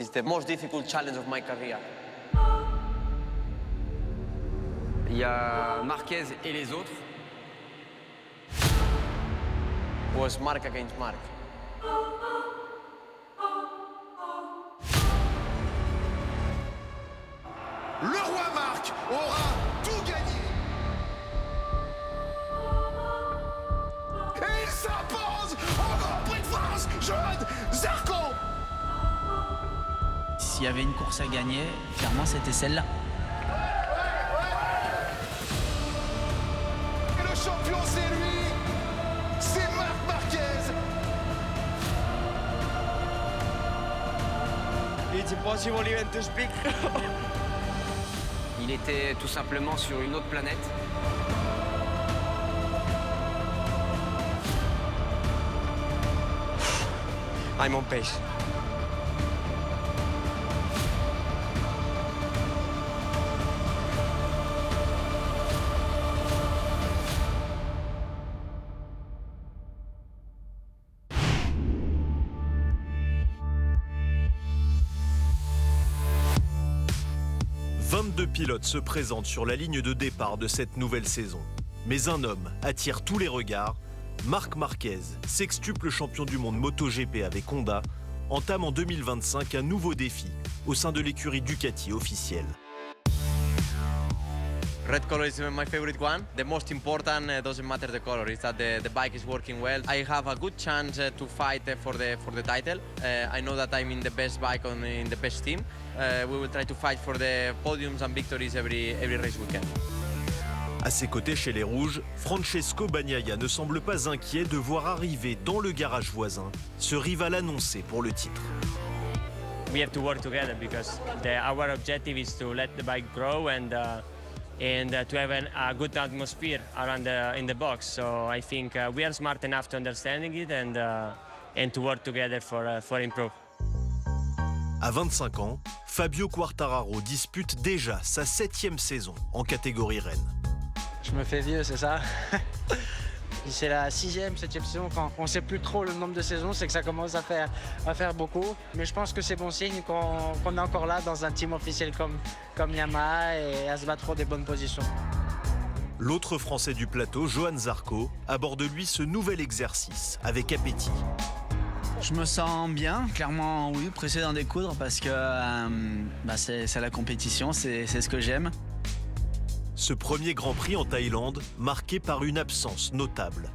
It's the most difficult challenge of my career. Il y a Marquez et les autres. Was Mark against Mark. Le roi Marc aura tout gagné. Et il s'impose au Grand Prix de France, Johan Zarco. S'il y avait une course à gagner, clairement c'était celle-là. Et le champion c'est lui, c'est Marc Marquez. It's impossible even to speak. Il était tout simplement sur une autre planète. I'm on pace. Deux pilotes se présentent sur la ligne de départ de cette nouvelle saison. Mais un homme attire tous les regards. Marc Marquez, sextuple champion du monde MotoGP avec Honda, entame en 2025 un nouveau défi au sein de l'écurie Ducati officielle. Red color is my favorite one. The most important doesn't matter the color, it's that the bike is working well. I have a good chance to fight for the title. I know that I'm in the best bike in the best team. We will try to fight for the podiums and victories every race weekend. À ses côtés chez les Rouges, Francesco Bagnaia ne semble pas inquiet de voir arriver dans le garage voisin ce rival annoncé pour le titre. We have to work together because our objective is to let the bike grow and to have a good atmosphere around in the box. So I think we are smart enough to understanding it and to work together for improve. À 25 ans, Fabio Quartararo dispute déjà sa 7e saison en catégorie Rennes. Je me fais vieux, c'est ça. C'est la 6e, 7e saison. Quand on ne sait plus trop le nombre de saisons, c'est que ça commence à faire beaucoup. Mais je pense que c'est bon signe qu'on est encore là dans un team officiel comme Yamaha et à se battre pour des bonnes positions. L'autre Français du plateau, Johan Zarco, aborde lui ce nouvel exercice avec appétit. Je me sens bien, clairement oui, pressé d'en découdre parce que c'est la compétition, c'est ce que j'aime. Ce premier Grand Prix en Thaïlande, marqué par une absence notable.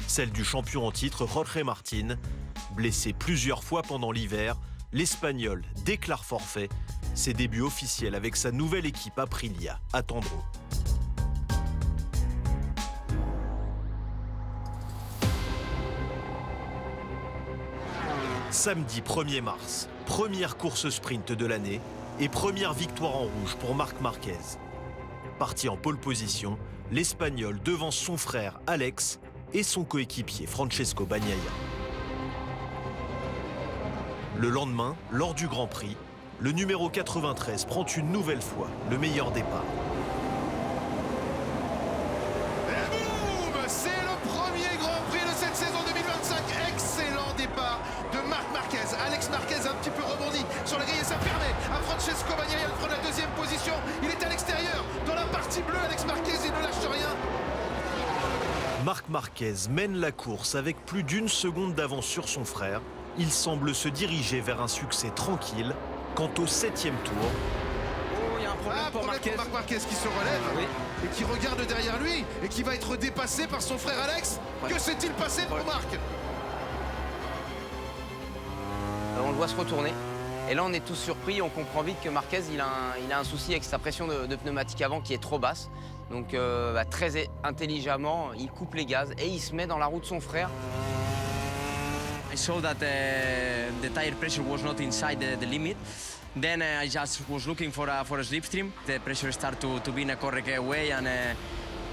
Celle du champion en titre Jorge Martin. Blessé plusieurs fois pendant l'hiver, l'Espagnol déclare forfait. Ses débuts officiels avec sa nouvelle équipe Aprilia attendront. Samedi 1er mars, première course sprint de l'année et première victoire en rouge pour Marc Marquez. Parti en pole position, l'Espagnol devance son frère Alex et son coéquipier Francesco Bagnaia. Le lendemain, lors du Grand Prix, le numéro 93 prend une nouvelle fois le meilleur départ. Et boum, c'est le premier Grand Prix de cette saison 2025. Excellent départ de Marc Marquez. Alex Marquez a un petit peu rebondi sur la grille et ça permet à Francesco Bagnaia de prendre la deuxième position. Il est à l'extérieur, dans la partie bleue. Alex Marquez, il ne lâche rien. Marc Marquez mène la course avec plus d'une seconde d'avance sur son frère. Il semble se diriger vers un succès tranquille. Quant au 7e tour... Oh, il y a un problème pour Marquez. Marc Marquez qui se relève et qui regarde derrière lui et qui va être dépassé par son frère Alex. Ouais. Que s'est-il passé pour Marc? On le voit se retourner. Et là, on est tous surpris. On comprend vite que Marquez, il a un souci avec sa pression de pneumatique avant qui est trop basse. Donc, très intelligemment, il coupe les gaz et il se met dans la roue de son frère. I saw that the tire pressure was not inside the limit. Then I just was looking for a slipstream. The pressure started to be in a correct way, and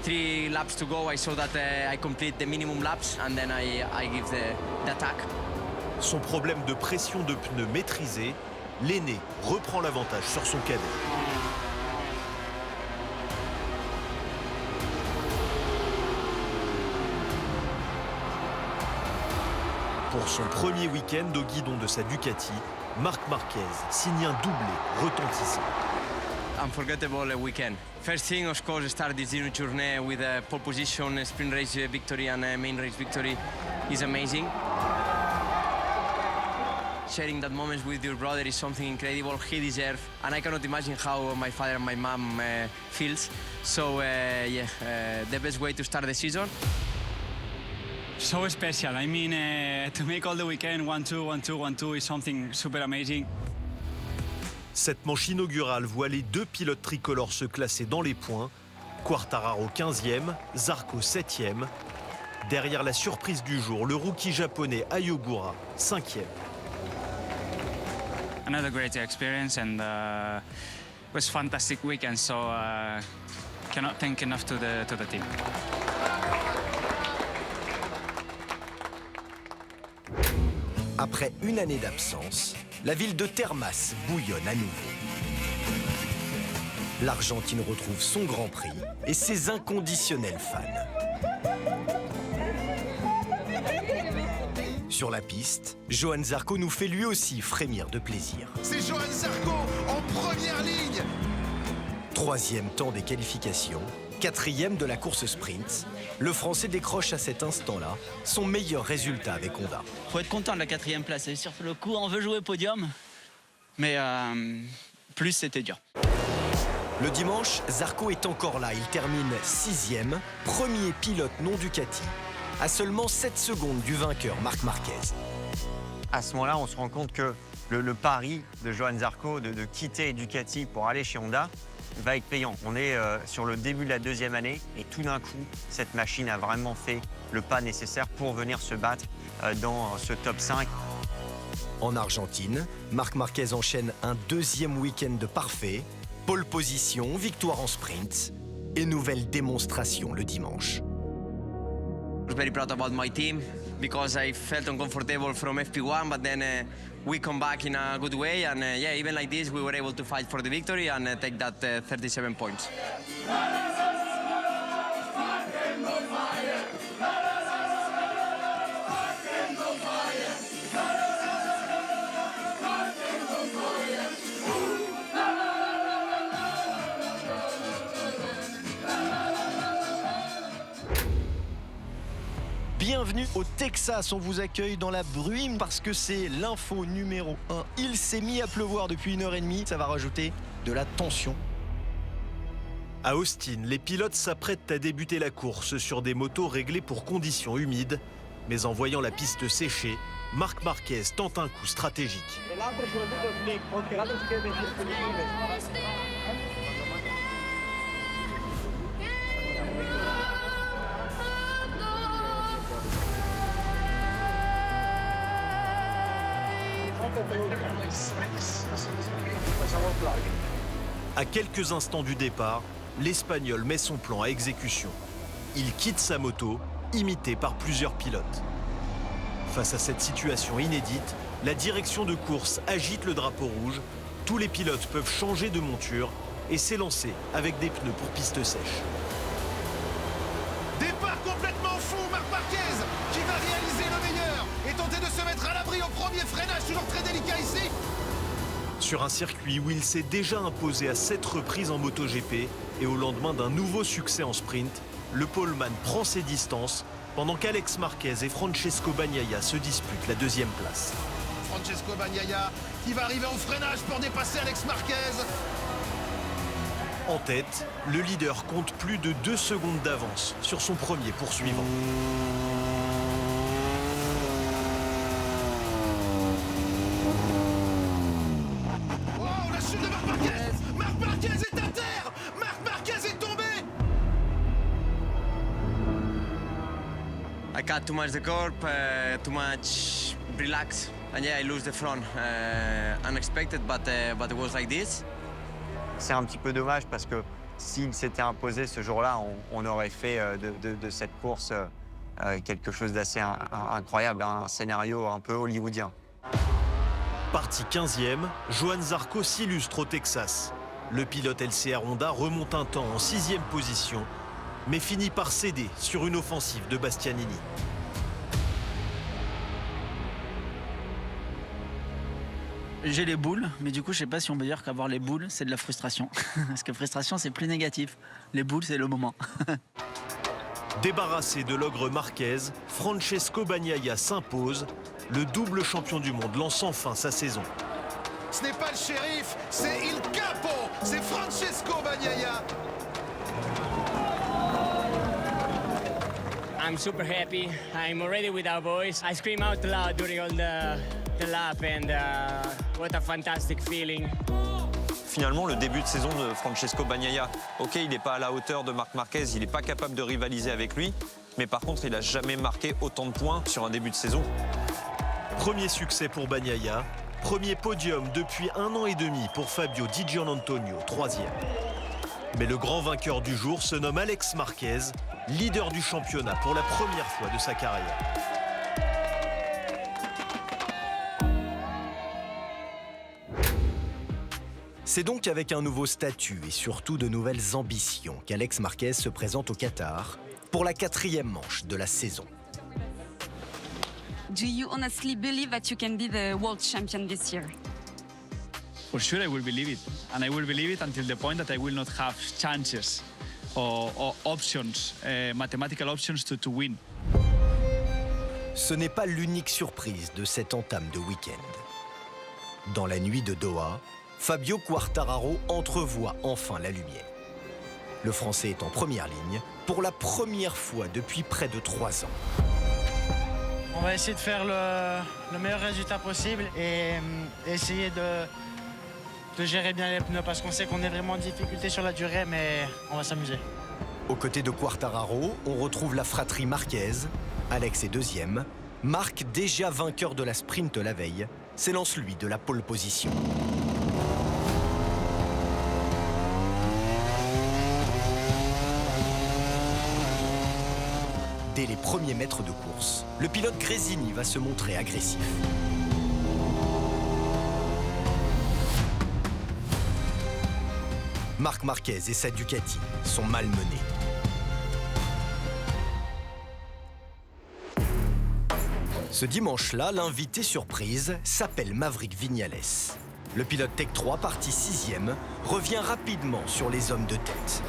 3 laps to go. I saw that I complete the minimum laps, and then I give the attack. Son problème de pression de pneus maîtrisé, l'aîné reprend l'avantage sur son cadet. Pour son premier week-end au guidon de sa Ducati, Marc Marquez signe un doublé retentissant. Unforgettable weekend. First thing, of course, start this new journey with a pole position, a sprint race victory and a main race victory is amazing. Sharing that moment with your brother is something incredible. He deserves, and I cannot imagine how my father and my mom feels. So the best way to start the season. So special. I mean, to make all the weekend 1-2, 1-2, 1-2 is something super amazing. Cette manche inaugurale voit les deux pilotes tricolores se classer dans les points. Quartararo 15e, Zarco 7e. Derrière la surprise du jour, le rookie japonais Ayogura 5e. Another great experience and was fantastic weekend. So cannot thank enough to the team. Après une année d'absence, la ville de Termas bouillonne à nouveau. L'Argentine retrouve son Grand Prix et ses inconditionnels fans. Sur la piste, Johann Zarco nous fait lui aussi frémir de plaisir. C'est Johann Zarco en première ligne. 3e temps des qualifications, 4e de la course sprint. Le Français décroche à cet instant-là son meilleur résultat avec Honda. Faut être content de la 4e place. Et sur le coup, on veut jouer podium. Mais plus, c'était dur. Le dimanche, Zarco est encore là. Il termine 6e, premier pilote non Ducati, à seulement 7 secondes du vainqueur Marc Marquez. À ce moment-là, on se rend compte que le pari de Johann Zarco de quitter Ducati pour aller chez Honda va être payant. On est sur le début de la 2e année et tout d'un coup, cette machine a vraiment fait le pas nécessaire pour venir se battre dans ce top 5. En Argentine, Marc Marquez enchaîne un 2e week-end de parfait, pole position, victoire en sprint et nouvelle démonstration le dimanche. I was very proud about my team because I felt uncomfortable from FP1, but then we come back in a good way, and even like this, we were able to fight for the victory and take that 37 points. Bienvenue au Texas, on vous accueille dans la bruine parce que c'est l'info numéro 1. Il s'est mis à pleuvoir depuis 1h30, ça va rajouter de la tension. À Austin, les pilotes s'apprêtent à débuter la course sur des motos réglées pour conditions humides. Mais en voyant la piste sécher, Marc Marquez tente un coup stratégique. À quelques instants du départ, l'Espagnol met son plan à exécution. Il quitte sa moto, imité par plusieurs pilotes. Face à cette situation inédite, la direction de course agite le drapeau rouge. Tous les pilotes peuvent changer de monture et s'élancer avec des pneus pour piste sèche. Départ complètement fou, Marc Marquez qui va réaliser le meilleur et tenter de se mettre à l'abri au premier freinage, toujours très délicat ici. Sur un circuit où il s'est déjà imposé à 7 reprises en MotoGP et au lendemain d'un nouveau succès en sprint, le poleman prend ses distances pendant qu'Alex Marquez et Francesco Bagnaia se disputent la 2e place. Francesco Bagnaia qui va arriver au freinage pour dépasser Alex Marquez. En tête, le leader compte plus de 2 secondes d'avance sur son premier poursuivant. Oh, la chute de Marc Marquez! Marc Marquez est à terre! Marc Marquez est tombé! I cut too much the curb, too much relax, and I lose the front. Unexpected, but it was like this. C'est un petit peu dommage parce que s'il s'était imposé ce jour-là, on aurait fait de cette course quelque chose d'assez incroyable, un scénario un peu hollywoodien. Parti 15e, Johann Zarco s'illustre au Texas. Le pilote LCR Honda remonte un temps en 6e position, mais finit par céder sur une offensive de Bastianini. J'ai les boules, mais du coup, je sais pas si on peut dire qu'avoir les boules, c'est de la frustration. Parce que frustration, c'est plus négatif. Les boules, c'est le moment. Débarrassé de l'ogre Marquez, Francesco Bagnaia s'impose. Le double champion du monde lance enfin sa saison. Ce n'est pas le shérif, c'est Il Capo, c'est Francesco Bagnaia. I'm super happy. I'm already with our boys. I scream out loud during all the lap and what a fantastic feeling. Finalement, le début de saison de Francesco Bagnaia, ok, il n'est pas à la hauteur de Marc Marquez, il n'est pas capable de rivaliser avec lui, mais par contre, il n'a jamais marqué autant de points sur un début de saison. Premier succès pour Bagnaia, premier podium depuis 1 an et demi pour Fabio Di Giannantonio, 3e. Mais le grand vainqueur du jour se nomme Alex Marquez, leader du championnat pour la première fois de sa carrière. C'est donc avec un nouveau statut et surtout de nouvelles ambitions qu'Alex Marquez se présente au Qatar pour la 4e manche de la saison. Do you honestly believe that you can be the world champion this year? For sure, I will believe it. And I will believe it until the point that I will not have chances or options, mathematical options to win. Ce n'est pas l'unique surprise de cette entame de week-end. Dans la nuit de Doha, Fabio Quartararo entrevoit enfin la lumière. Le Français est en première ligne pour la première fois depuis près de 3 ans. On va essayer de faire le meilleur résultat possible et essayer de gérer bien les pneus parce qu'on sait qu'on est vraiment en difficulté sur la durée, mais on va s'amuser. Aux côtés de Quartararo, on retrouve la fratrie Marquez. Alex est 2e. Marc, déjà vainqueur de la sprint la veille, s'élance lui de la pole position. Dès les premiers mètres de course, le pilote Gresini va se montrer agressif. Marc Marquez et sa Ducati sont malmenés. Ce dimanche-là, l'invité surprise s'appelle Maverick Viñales. Le pilote Tech 3, parti 6e, revient rapidement sur les hommes de tête.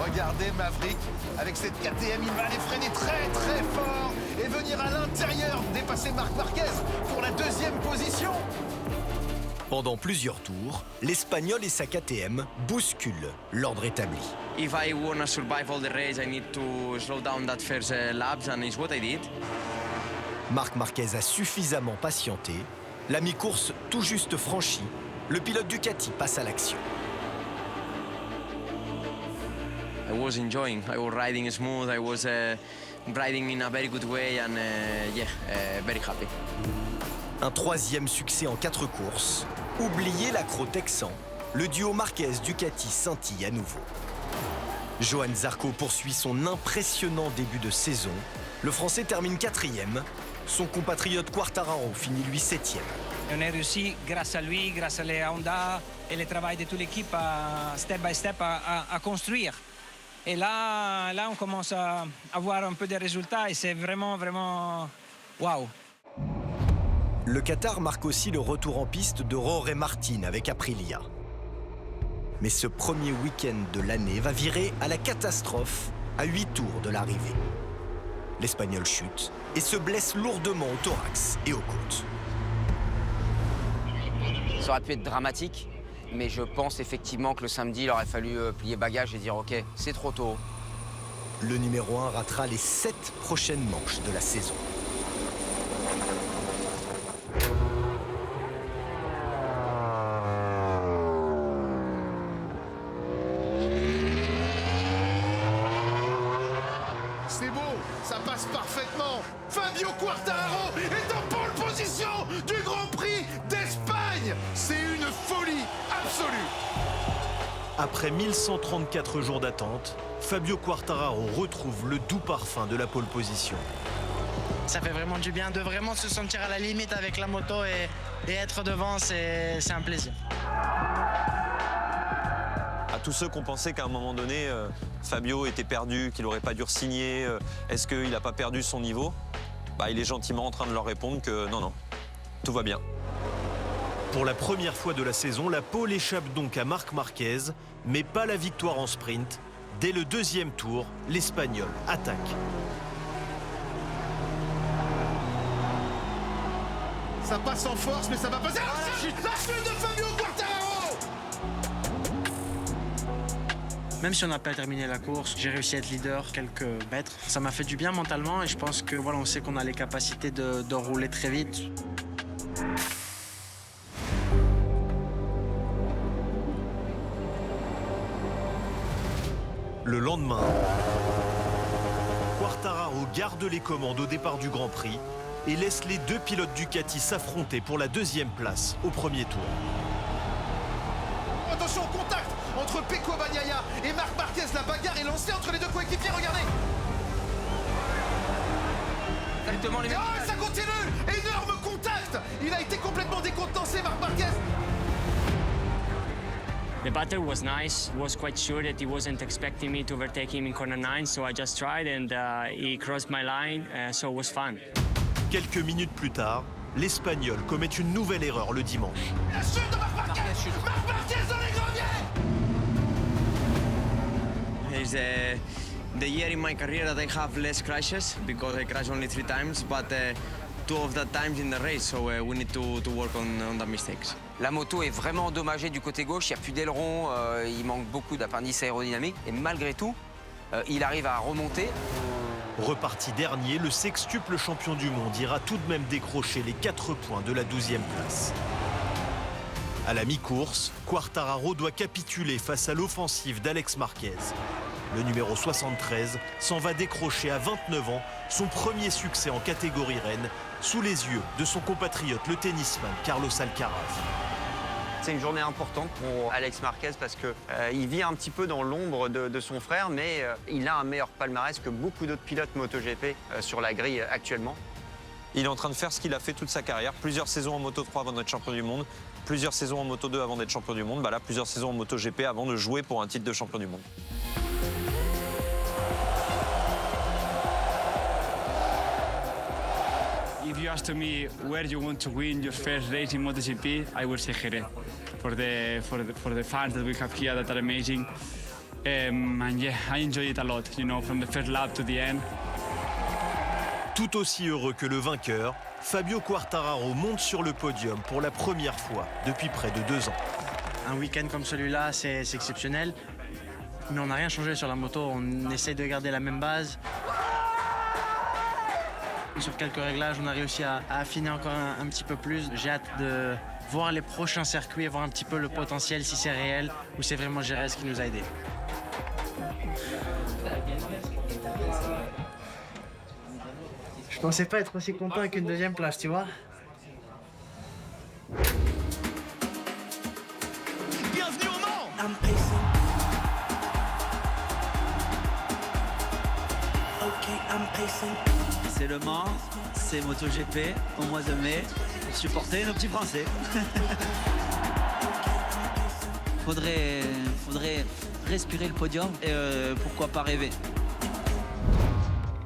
Regardez Maverick, avec cette KTM, il va aller freiner très très fort et venir à l'intérieur dépasser Marc Marquez pour la 2e position. Pendant plusieurs tours, l'Espagnol et sa KTM bousculent l'ordre établi. If I want to survive all the race, I need to slow down that first laps, and it's what I did. Marc Marquez a suffisamment patienté. La mi-course tout juste franchie, le pilote Ducati passe à l'action. I was enjoying. I was riding smooth. I was riding in a very good way, and very happy. Un 3e succès en 4 courses. Oubliez l'accro texan, le duo Marquez-Ducati scintille à nouveau. Johan Zarco poursuit son impressionnant début de saison. Le Français termine 4e. Son compatriote Quartararo finit lui 7e. On a réussi grâce à lui, grâce à la Honda et le travail de toute l'équipe step by step à construire. Et là, on commence à avoir un peu de résultats et c'est vraiment, vraiment waouh. Le Qatar marque aussi le retour en piste de Jorge Martin avec Aprilia. Mais ce premier week-end de l'année va virer à la catastrophe à 8 tours de l'arrivée. L'Espagnol chute et se blesse lourdement au thorax et aux côtes. Ça aurait pu être dramatique, mais je pense effectivement que le samedi, il aurait fallu plier bagage et dire ok, c'est trop tôt. Le numéro 1 ratera les 7 prochaines manches de la saison. C'est beau, ça passe parfaitement. Fabio Quartararo est en pole position du Grand Prix d'Espagne. C'est une folie absolue. Après 1134 jours d'attente, Fabio Quartararo retrouve le doux parfum de la pole position. Ça fait vraiment du bien de vraiment se sentir à la limite avec la moto et être devant, c'est un plaisir. À tous ceux qui ont pensé qu'à un moment donné, Fabio était perdu, qu'il n'aurait pas dû re-signer, est-ce qu'il n'a pas perdu son niveau? Il est gentiment en train de leur répondre que non, tout va bien. Pour la première fois de la saison, la pole échappe donc à Marc Marquez, mais pas la victoire en sprint. Dès le deuxième tour, l'Espagnol attaque. Ça passe en force, mais ça va passer. Ah, la chute de Fabio Quartararo. Même si on n'a pas terminé la course, j'ai réussi à être leader quelques mètres. Ça m'a fait du bien mentalement et je pense que voilà, on sait qu'on a les capacités de rouler très vite. Le lendemain, Quartararo garde les commandes au départ du Grand Prix et laisse les deux pilotes Ducati s'affronter pour la deuxième place au premier tour. Attention au contact entre Pecco Bagnaia et Marc Marquez. La bagarre est lancée entre les deux coéquipiers, regardez. Exactement les mêmes. Oh, ça continue. Énorme contact. Il a été complètement décontenancé, Marc Marquez. The battle was nice. I was quite sure that he wasn't expecting me to overtake him in corner 9, so I just tried and he crossed my line, so it was fun. Quelques minutes plus tard, l'Espagnol commet une nouvelle erreur le dimanche. La chute de Marc Marquez. Marc Marquez dans les graviers. It's the year in my career that I have less crashes because I crashed only 3 times, but 2 of that times in the race, so we need to work on the mistakes. La moto est vraiment endommagée du côté gauche, il n'y a plus d'aileron, il manque beaucoup d'appendices aérodynamiques. Et malgré tout, il arrive à remonter. Reparti dernier, le sextuple champion du monde ira tout de même décrocher les 4 points de la 12e place. À la mi-course, Quartararo doit capituler face à l'offensive d'Alex Marquez. Le numéro 73 s'en va décrocher à 29 ans son premier succès en catégorie reine sous les yeux de son compatriote le tennisman Carlos Alcaraz. C'est une journée importante pour Alex Marquez parce qu'il vit un petit peu dans l'ombre de son frère, mais il a un meilleur palmarès que beaucoup d'autres pilotes MotoGP sur la grille actuellement. Il est en train de faire ce qu'il a fait toute sa carrière. Plusieurs saisons en Moto 3 avant d'être champion du monde, plusieurs saisons en Moto 2 avant d'être champion du monde, là, plusieurs saisons en MotoGP avant de jouer pour un titre de champion du monde. If you ask me where you want to win your first race in MotoGP, I will say Jerez. For the fans that we have here that are amazing. And yeah, I enjoy it a lot, you know, from the first lap to the end. Tout aussi heureux que le vainqueur, Fabio Quartararo monte sur le podium pour la première fois depuis près de 2 ans. Un week-end comme celui-là, c'est exceptionnel. Mais on n'a rien changé sur la moto, on essaye de garder la même base. Sur quelques réglages, on a réussi à affiner encore un petit peu plus. J'ai hâte de voir les prochains circuits et voir un petit peu le potentiel, si c'est réel ou c'est vraiment Jerez qui nous a aidés. Je pensais pas être aussi content qu'une deuxième place, tu vois. Bienvenue au Mans. C'est Le Mans, c'est MotoGP au mois de mai. Supporter nos petits Français. faudrait respirer le podium et pourquoi pas rêver.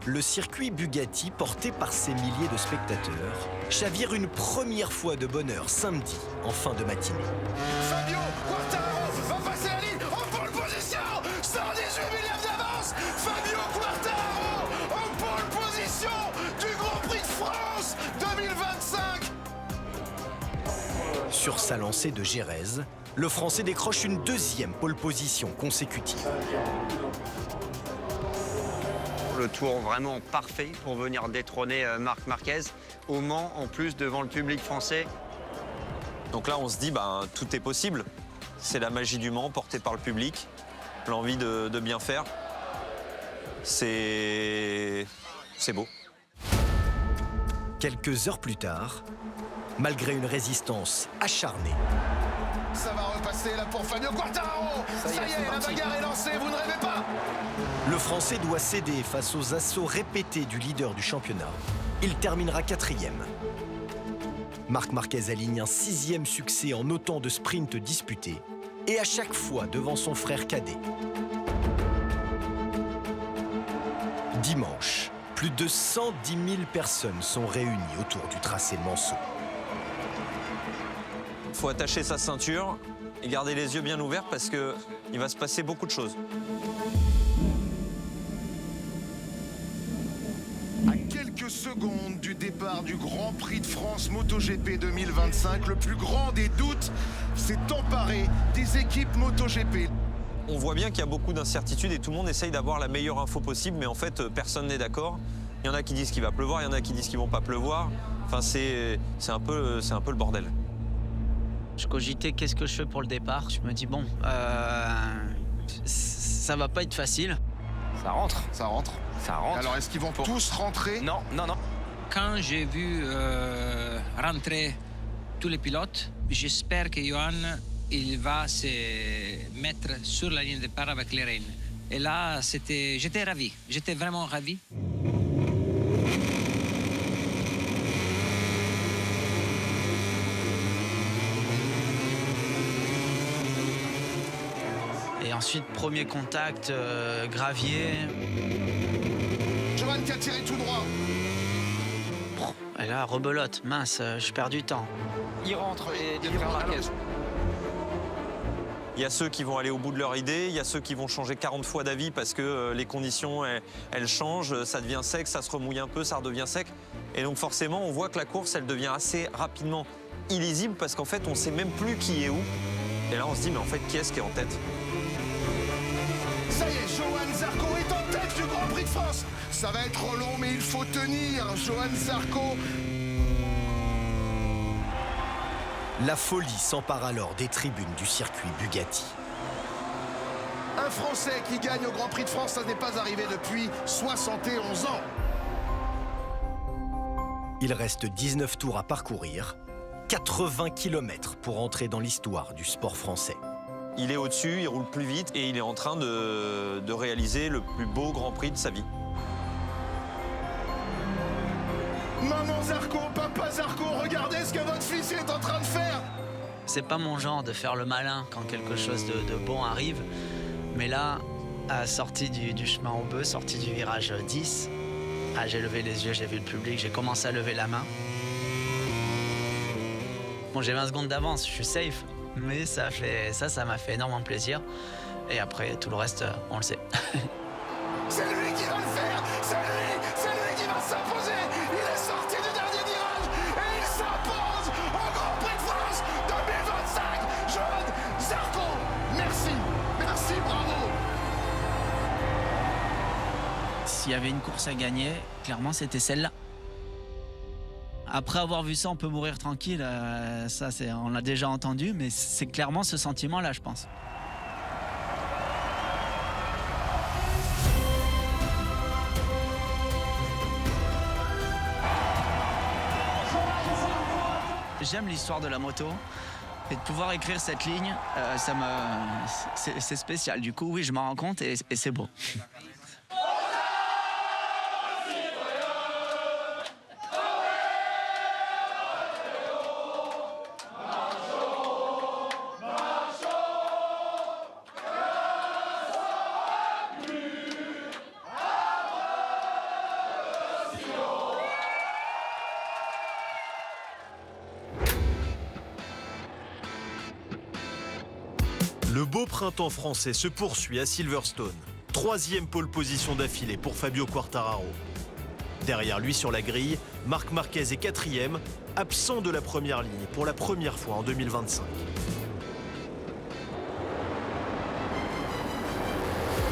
Le circuit Bugatti, porté par ses milliers de spectateurs, chavire une première fois de bonheur samedi, en fin de matinée. Fabio Quartararo va passer la ligne en pole position. 118 millièmes d'avance. Fabio Quartararo en pole position du Grand Prix de France 2025. Sur sa lancée de Jerez, le Français décroche une deuxième pole position consécutive. Le tour vraiment parfait pour venir détrôner Marc Marquez au Mans, en plus devant le public français. Donc là, on se dit, tout est possible. C'est la magie du Mans, portée par le public, l'envie de bien faire. C'est beau. Quelques heures plus tard, malgré une résistance acharnée, Ça va repasser là pour Fabio Quartararo. Ça y est, la bagarre est lancée, vous ne rêvez pas. le Français doit céder face aux assauts répétés du leader du championnat. Il terminera 4e. Marc Marquez aligne un 6e succès en autant de sprints disputés et à chaque fois devant son frère cadet. Dimanche, plus de 110 000 personnes sont réunies autour du tracé Manceau. faut attacher sa ceinture et garder les yeux bien ouverts parce qu'il va se passer beaucoup de choses. À quelques secondes du départ du Grand Prix de France MotoGP 2025, le plus grand des doutes s'est emparé des équipes MotoGP. On voit bien qu'il y a beaucoup d'incertitudes et tout le monde essaye d'avoir la meilleure info possible, mais en fait, personne n'est d'accord. Il y en a qui disent qu'il va pleuvoir, il y en a qui disent qu'il ne va pas pleuvoir. Enfin, c'est un peu le bordel. Je cogitais qu'est-ce que je fais pour le départ. Je me dis bon, ça va pas être facile. Ça rentre. Ça rentre. Ça rentre. Alors, est-ce qu'ils vont tous rentrer? Non, non, non. Quand j'ai vu rentrer tous les pilotes, j'espère que Johan il va se mettre sur la ligne de départ avec les rênes. Et là, j'étais ravi. J'étais vraiment ravi. Et ensuite, premier contact, gravier. Johan qui a tiré tout droit. Et là, rebelote, mince, je perds du temps. Il rentre les frères Marquez. Il y a ceux qui vont aller au bout de leur idée, il y a ceux qui vont changer 40 fois d'avis parce que les conditions, elles changent, ça devient sec, ça se remouille un peu, ça redevient sec. Et donc forcément, on voit que la course, elle devient assez rapidement illisible parce qu'en fait, on ne sait même plus qui est où. Et là, on se dit, mais en fait, qui est-ce qui est en tête? Ça y est, Johan Zarco est en tête du Grand Prix de France. Ça va être long, mais il faut tenir. Johan Zarco. La folie s'empare alors des tribunes du circuit Bugatti. Un Français qui gagne au Grand Prix de France, ça n'est pas arrivé depuis 71 ans. Il reste 19 tours à parcourir, 80 km pour entrer dans l'histoire du sport français. Il est au-dessus, il roule plus vite et il est en train de réaliser le plus beau Grand Prix de sa vie. Maman Zarco, papa Zarco, regardez ce que votre fils est en train de faire. C'est pas mon genre de faire le malin quand quelque chose de bon arrive. Mais là, sorti du chemin au bœuf, sorti du virage 10, j'ai levé les yeux, j'ai vu le public, j'ai commencé à lever la main. Bon, j'ai 20 secondes d'avance, je suis safe. Mais ça m'a fait énormément plaisir. Et après, tout le reste, on le sait. C'est lui qui va le faire. C'est lui qui va s'imposer. Il est sorti du dernier virage et il s'impose au Grand Prix de France 2025. Johan Zarco, merci, bravo. S'il y avait une course à gagner, clairement, c'était celle-là. Après avoir vu ça, on peut mourir tranquille. Ça, on l'a déjà entendu, mais c'est clairement ce sentiment-là, je pense. J'aime l'histoire de la moto et de pouvoir écrire cette ligne, c'est spécial. Du coup, oui, je m'en rends compte et c'est beau. Le beau printemps français se poursuit à Silverstone. 3e pole position d'affilée pour Fabio Quartararo. Derrière lui sur la grille, Marc Marquez est 4e, absent de la première ligne pour la première fois en 2025.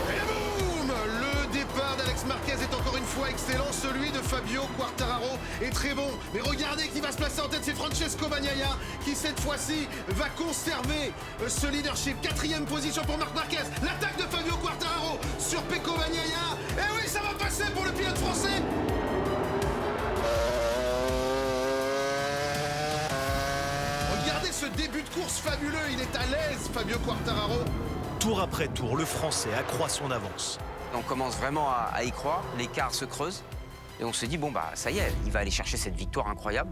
Et boum! Le départ d'Alex Marquez est encore une fois excellent. Celui de Fabio Quartararo est très bon. Mais regardez qui va se placer en tête, c'est Francesco Bagnaia qui cette fois-ci va conserver ce leadership. 4e position pour Marc Marquez. L'attaque de Fabio Quartararo sur Pecco Bagnaia. Et oui, ça va passer pour le pilote français. Regardez ce début de course fabuleux. Il est à l'aise, Fabio Quartararo. Tour après tour, le Français accroît son avance. On commence vraiment à y croire, l'écart se creuse. Et on se dit, bon, bah ça y est, il va aller chercher cette victoire incroyable.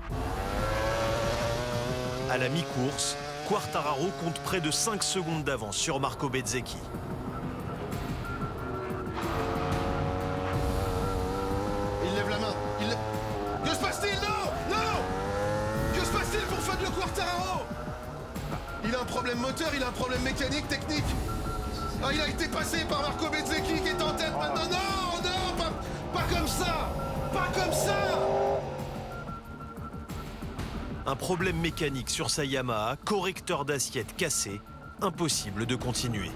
À la mi-course, Quartararo compte près de 5 secondes d'avance sur Marco Bezzecchi. Il lève la main. Que se passe-t-il? Non! Que se passe-t-il pour Fabio Quartararo? un problème moteur, il a un problème mécanique, technique. Ah, il a été passé par Marco Bezzecchi qui est en tête maintenant. Non, non, pas comme ça. Pas comme ça. Un problème mécanique sur sa Yamaha, correcteur d'assiette cassé, impossible de continuer.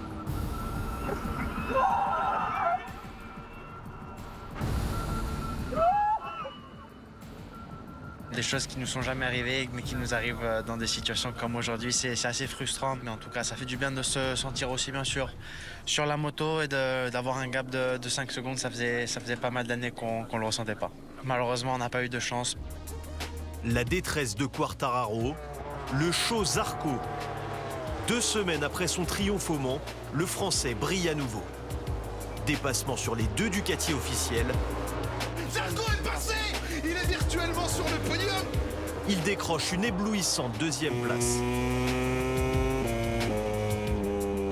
Des choses qui nous sont jamais arrivées, mais qui nous arrivent dans des situations comme aujourd'hui, c'est assez frustrant. Mais en tout cas, ça fait du bien de se sentir aussi bien sur la moto et d'avoir un gap de 5 secondes. Ça faisait pas mal d'années qu'on ne le ressentait pas. Malheureusement, on n'a pas eu de chance. La détresse de Quartararo, le show Zarco. 2 semaines après son triomphe au Mans, le Français brille à nouveau. Dépassement sur les 2 Ducati officiels. Zarco est passé. Il est virtuellement sur le podium. Il décroche une éblouissante 2e place.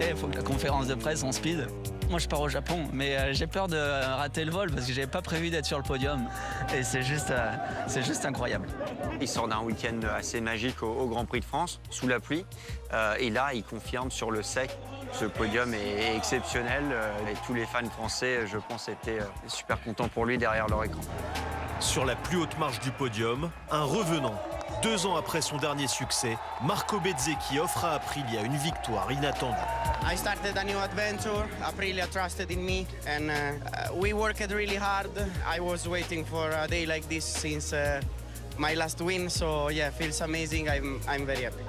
Il faut que la conférence de presse en speed. Moi, je pars au Japon, mais j'ai peur de rater le vol parce que j'avais pas prévu d'être sur le podium. Et c'est juste incroyable. Il sort d'un week-end assez magique au Grand Prix de France, sous la pluie. Et là, il confirme sur le sec. Ce podium est exceptionnel. Et tous les fans français, je pense, étaient super contents pour lui derrière leur écran. Sur la plus haute marche du podium, un revenant. 2 ans après son dernier succès, Marco Bezzecchi offre à Aprilia une victoire inattendue. I started a new adventure. Aprilia trusted in me, and we worked really hard. I was waiting for a day like this since my last win, so yeah, feels amazing. I'm very happy.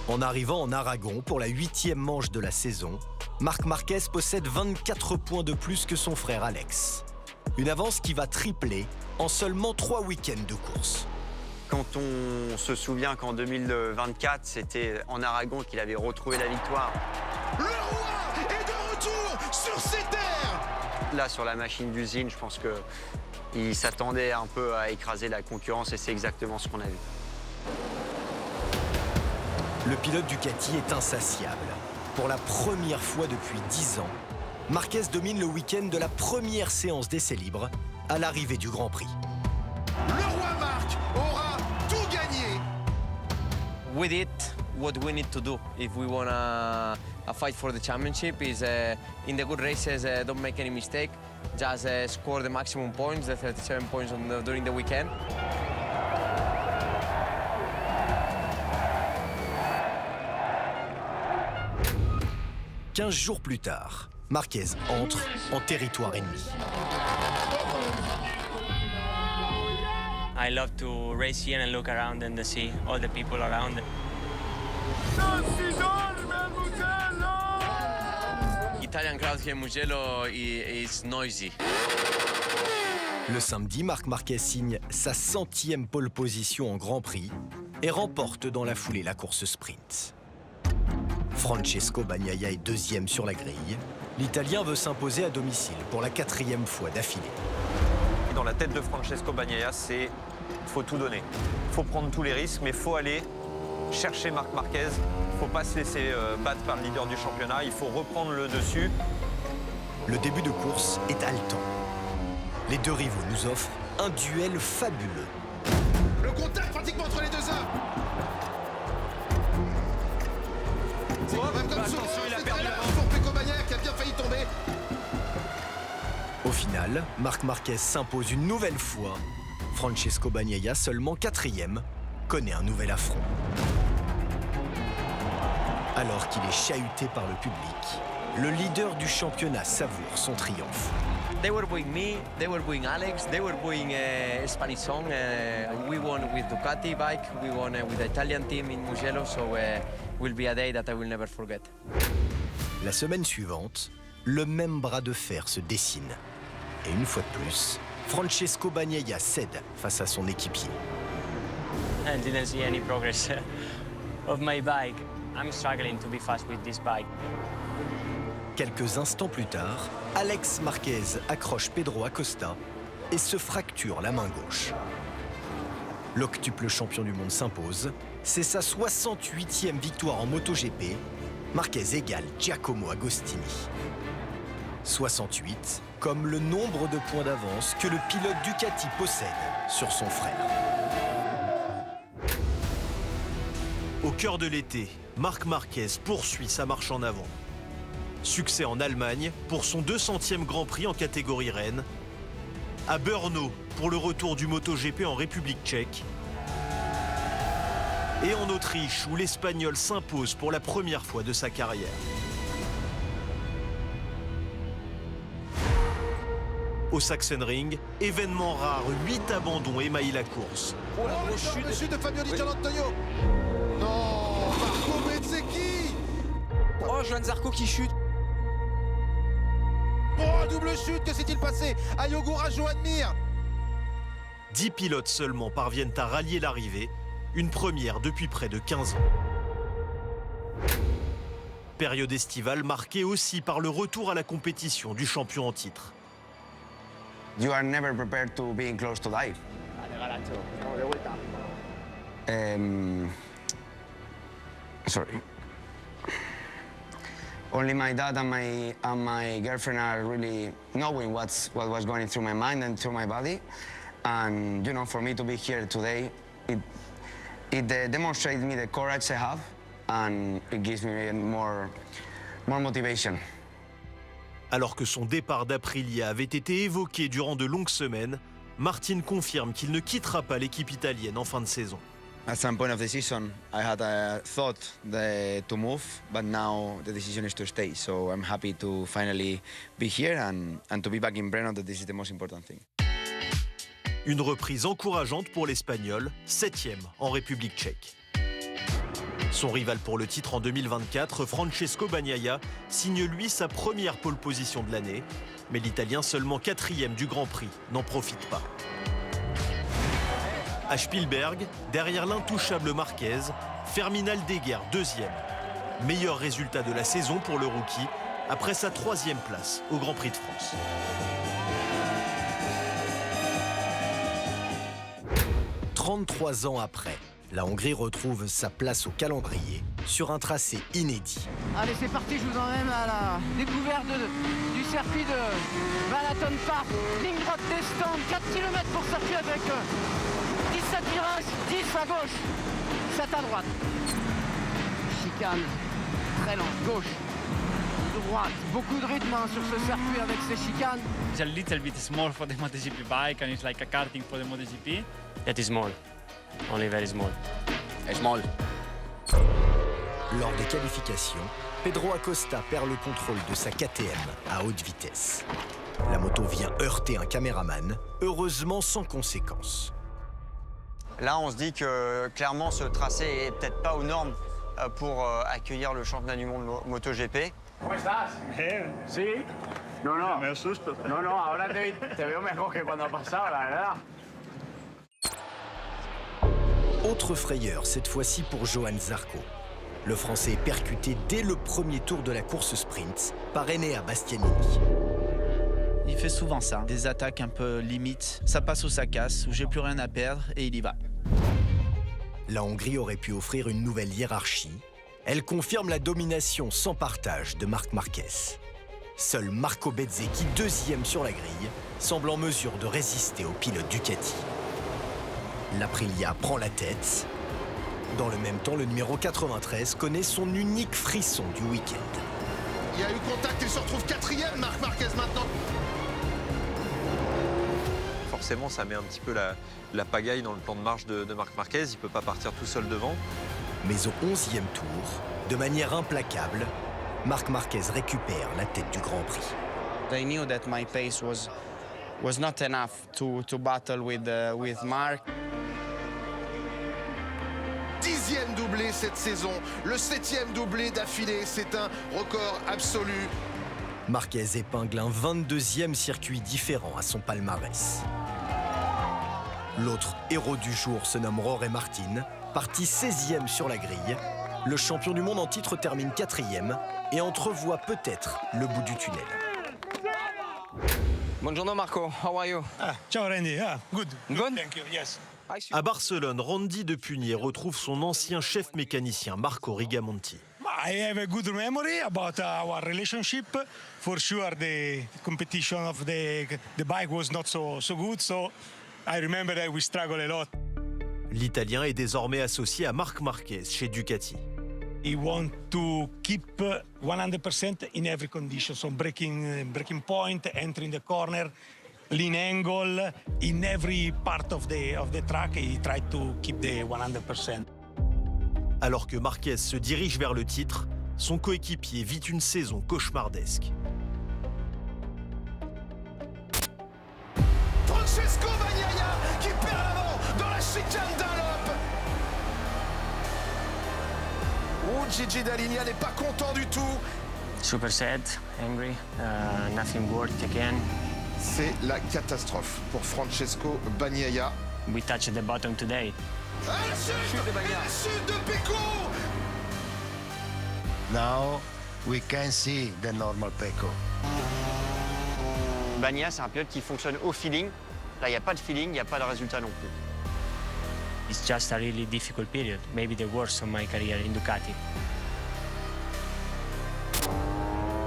En arrivant en Aragon pour la 8e manche de la saison, Marc Marquez possède 24 points de plus que son frère Alex. Une avance qui va tripler en seulement 3 week-ends de course. Quand on se souvient qu'en 2024, c'était en Aragon qu'il avait retrouvé la victoire. Le roi est de retour sur ses terres. Là, sur la machine d'usine, je pense qu'il s'attendait un peu à écraser la concurrence et c'est exactement ce qu'on a vu. Le pilote Ducati est insatiable. Pour la première fois depuis 10 ans, Marquez domine le week-end de la première séance d'essais libres à l'arrivée du Grand Prix. Le roi Marc aura tout gagné. With it, what we need to do if we want a fight for the championship is in the good races, don't make any mistake, just score the maximum points, the 37 points during the weekend. « 15 jours plus tard, Marquez entre en territoire ennemi. I love to race here and look around and see all the people around. Italian crowd here in Mugello is noisy. Le samedi, Marc Marquez signe sa 100e pole position en Grand Prix et remporte dans la foulée la course sprint. Francesco Bagnaia est 2e sur la grille. L'Italien veut s'imposer à domicile pour la 4e fois d'affilée. Et dans la tête de Francesco Bagnaia, c'est faut tout donner. Faut prendre tous les risques, mais faut aller chercher Marc Marquez. Faut pas se laisser battre par le leader du championnat. Il faut reprendre le dessus. Le début de course est haletant. Les 2 rivaux nous offrent un duel fabuleux. Le contact pratiquement entre les 2 hommes. C'est quand même comme souvent, il a perdu pour Pecco Bagnaia qui a bien failli tomber. Au final, Marc Marquez s'impose une nouvelle fois. Francesco Bagnaia, seulement 4e, connaît un nouvel affront. Alors qu'il est chahuté par le public, le leader du championnat savoure son triomphe. They were booing me, they were booing Alex, they were booing Spanish song. We won with Ducati bike, we won with the Italian team in Mugello, so will be a day that I will never forget. La semaine suivante, le même bras de fer se dessine. Et une fois de plus, Francesco Bagnaia cède face à son équipier. I didn't see any progress of my bike. I'm struggling to be fast with this bike. Quelques instants plus tard, Alex Marquez accroche Pedro Acosta et se fracture la main gauche. L'octuple champion du monde s'impose. C'est sa 68e victoire en MotoGP Marquez égale Giacomo Agostini. 68, comme le nombre de points d'avance que le pilote Ducati possède sur son frère. Au cœur de l'été, Marc Marquez poursuit sa marche en avant. Succès en Allemagne pour son 200e Grand Prix en catégorie reine. À Brno pour le retour du MotoGP en République tchèque. Et en Autriche où l'Espagnol s'impose pour la première fois de sa carrière. Au Sachsenring, événement rare, 8 abandons émaillent la course. Oh la grosse chute de Fabio Di Giannantonio. Non, Marco Bezzecchi. Oh, Johan Zarco qui chute. Oh, double chute, que s'est-il passé à Yogura Joan Mir? 10 pilotes seulement parviennent à rallier l'arrivée, une première depuis près de 15 ans. Période estivale marquée aussi par le retour à la compétition du champion en titre. You are never prepared to being close to life. Sorry. Only my dad and my girlfriend are really knowing what was going through my mind and through my body. And you know, for me to be here today, it demonstrates me the courage I have, and it gives me more motivation. Alors que son départ d'Aprilia avait été évoqué durant de longues semaines, Martin confirme qu'il ne quittera pas l'équipe italienne en fin de saison. At some point of the season, I had a thought to move, but now the decision is to stay. So I'm happy to finally be here and to be back in Brno. That this is the most important thing. Une reprise encourageante pour l'Espagnol, 7e en République tchèque. Son rival pour le titre en 2024, Francesco Bagnaia, signe lui sa première pole position de l'année. Mais l'Italien, seulement 4e du Grand Prix, n'en profite pas. À Spielberg, derrière l'intouchable Marquez, Fermin Aldeguer 2e. Meilleur résultat de la saison pour le rookie, après sa 3e place au Grand Prix de France. « 33 ans après, la Hongrie retrouve sa place au calendrier sur un tracé inédit. Allez, c'est parti, je vous emmène à la découverte du circuit de Balaton Park. Ligne droite descente, 4 km pour sortir avec 17 virages, 10 à gauche, 7 à droite. Chicane, très lente, gauche, droite, beaucoup de rythme sur ce circuit avec ces chicanes. It's a little bit small for the MotoGP bike and it's like a karting for the MotoGP. It is small, only very small. Small. Lors des qualifications, Pedro Acosta perd le contrôle de sa KTM à haute vitesse. La moto vient heurter un caméraman, heureusement sans conséquences. Là, on se dit que clairement, ce tracé est peut-être pas aux normes pour accueillir le championnat du monde MotoGP. ¿Cómo estás? Bien. ¿Sí? No, no. Me asusto. No, no, ahora te veo mejor que cuando ha pasado, la verdad. Autre frayeur, cette fois-ci pour Johan Zarco. Le Français est percuté dès le premier tour de la course sprint par Enea Bastianini. Il fait souvent ça, des attaques un peu limites. Ça passe ou ça casse, où j'ai plus rien à perdre et il y va. La Hongrie aurait pu offrir une nouvelle hiérarchie. Elle confirme la domination sans partage de Marc Marquez. Seul Marco Bezzecchi, 2e sur la grille, semble en mesure de résister au pilote Ducati. L'Aprilia prend la tête. Dans le même temps, le numéro 93 connaît son unique frisson du week-end. Il y a eu contact, il se retrouve 4e, Marc Marquez maintenant. Forcément, ça met un petit peu la pagaille dans le plan de marche de Marc Marquez. Il ne peut pas partir tout seul devant. Mais au 11e tour, de manière implacable, Marc Marquez récupère la tête du Grand Prix. I knew that my pace was not enough to battle with Marc. 10e doublé cette saison, le 7e doublé d'affilée, c'est un record absolu. Marquez épingle un 22e circuit différent à son palmarès. L'autre héros du jour se nomme Jorge Martin, parti 16e sur la grille. Le champion du monde en titre termine 4e et entrevoit peut-être le bout du tunnel. Buongiorno Marco, how are you? Ciao Randy, good. Good? Thank you, yes. À Barcelone, Randy de Punier retrouve son ancien chef mécanicien Marco Rigamonti. I have a good memory about our relationship. For sure, the competition of the bike was not so good, so I remember that we struggled a lot. L'Italien est désormais associé à Marc Marquez chez Ducati. He want to keep 100% in every condition, so breaking point, entering the corner, lean angle, in every part of the track, he tried to keep the 100%. Alors que Marquez se dirige vers le titre, son coéquipier vit une saison cauchemardesque. Francesco Bagnaia qui perd l'avant dans la chicane Dunlop. Gigi Dall'Igna n'est pas content du tout. Super sad, angry, nothing worked again. C'est la catastrophe pour Francesco Bagnaia. We touched the bottom today. Ah, la chute de Pecco. Now we can see the normal Pecco. Bagnaia, c'est un pilote qui fonctionne au feeling. Là, il n'y a pas de feeling, il n'y a pas de résultat non plus. It's just a really difficult period, maybe the worst of my career in Ducati.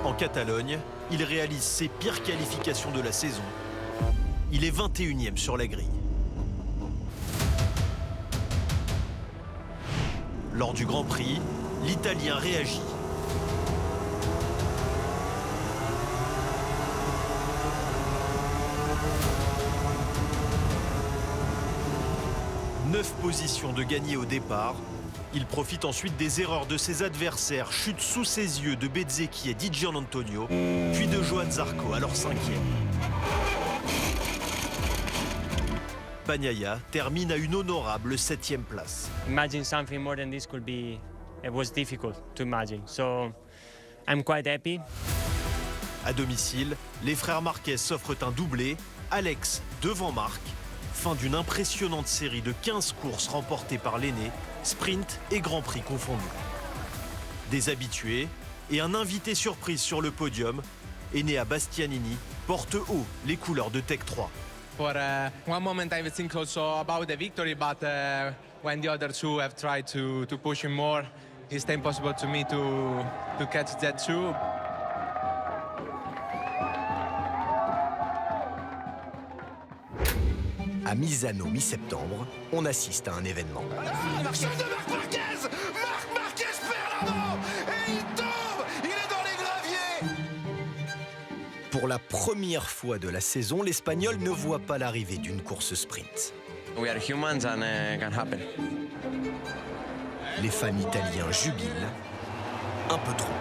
En Catalogne, il réalise ses pires qualifications de la saison. Il est 21e sur la grille. Lors du Grand Prix, l'Italien réagit. Neuf positions de gagné au départ. Il profite ensuite des erreurs de ses adversaires, chute sous ses yeux de Bezzecchi et Di Gianantonio, puis de Johann Zarco, alors 5e. Bagnaia termine à une honorable 7e place. Imagine something more than this it was difficult to imagine. So I'm quite happy. À domicile, les frères Marquez s'offrent un doublé, Alex devant Marc. Fin d'une impressionnante série de 15 courses remportées par l'aîné, sprint et Grand Prix confondus. Des habitués et un invité surprise sur le podium, Enea Bastianini porte haut les couleurs de Tech 3. For one moment I was thinking also about the victory, but when the other two have tried to push him more, it's impossible to me to catch that too. À Misano, mi-septembre, on assiste à un événement. La chute de Marc Marquez. Marc Marquez perd l'avant et il tombe. Il est dans les graviers. Pour la première fois de la saison, l'Espagnol ne voit pas l'arrivée d'une course sprint. We are humans and can happen. Les fans italiens jubilent un peu trop.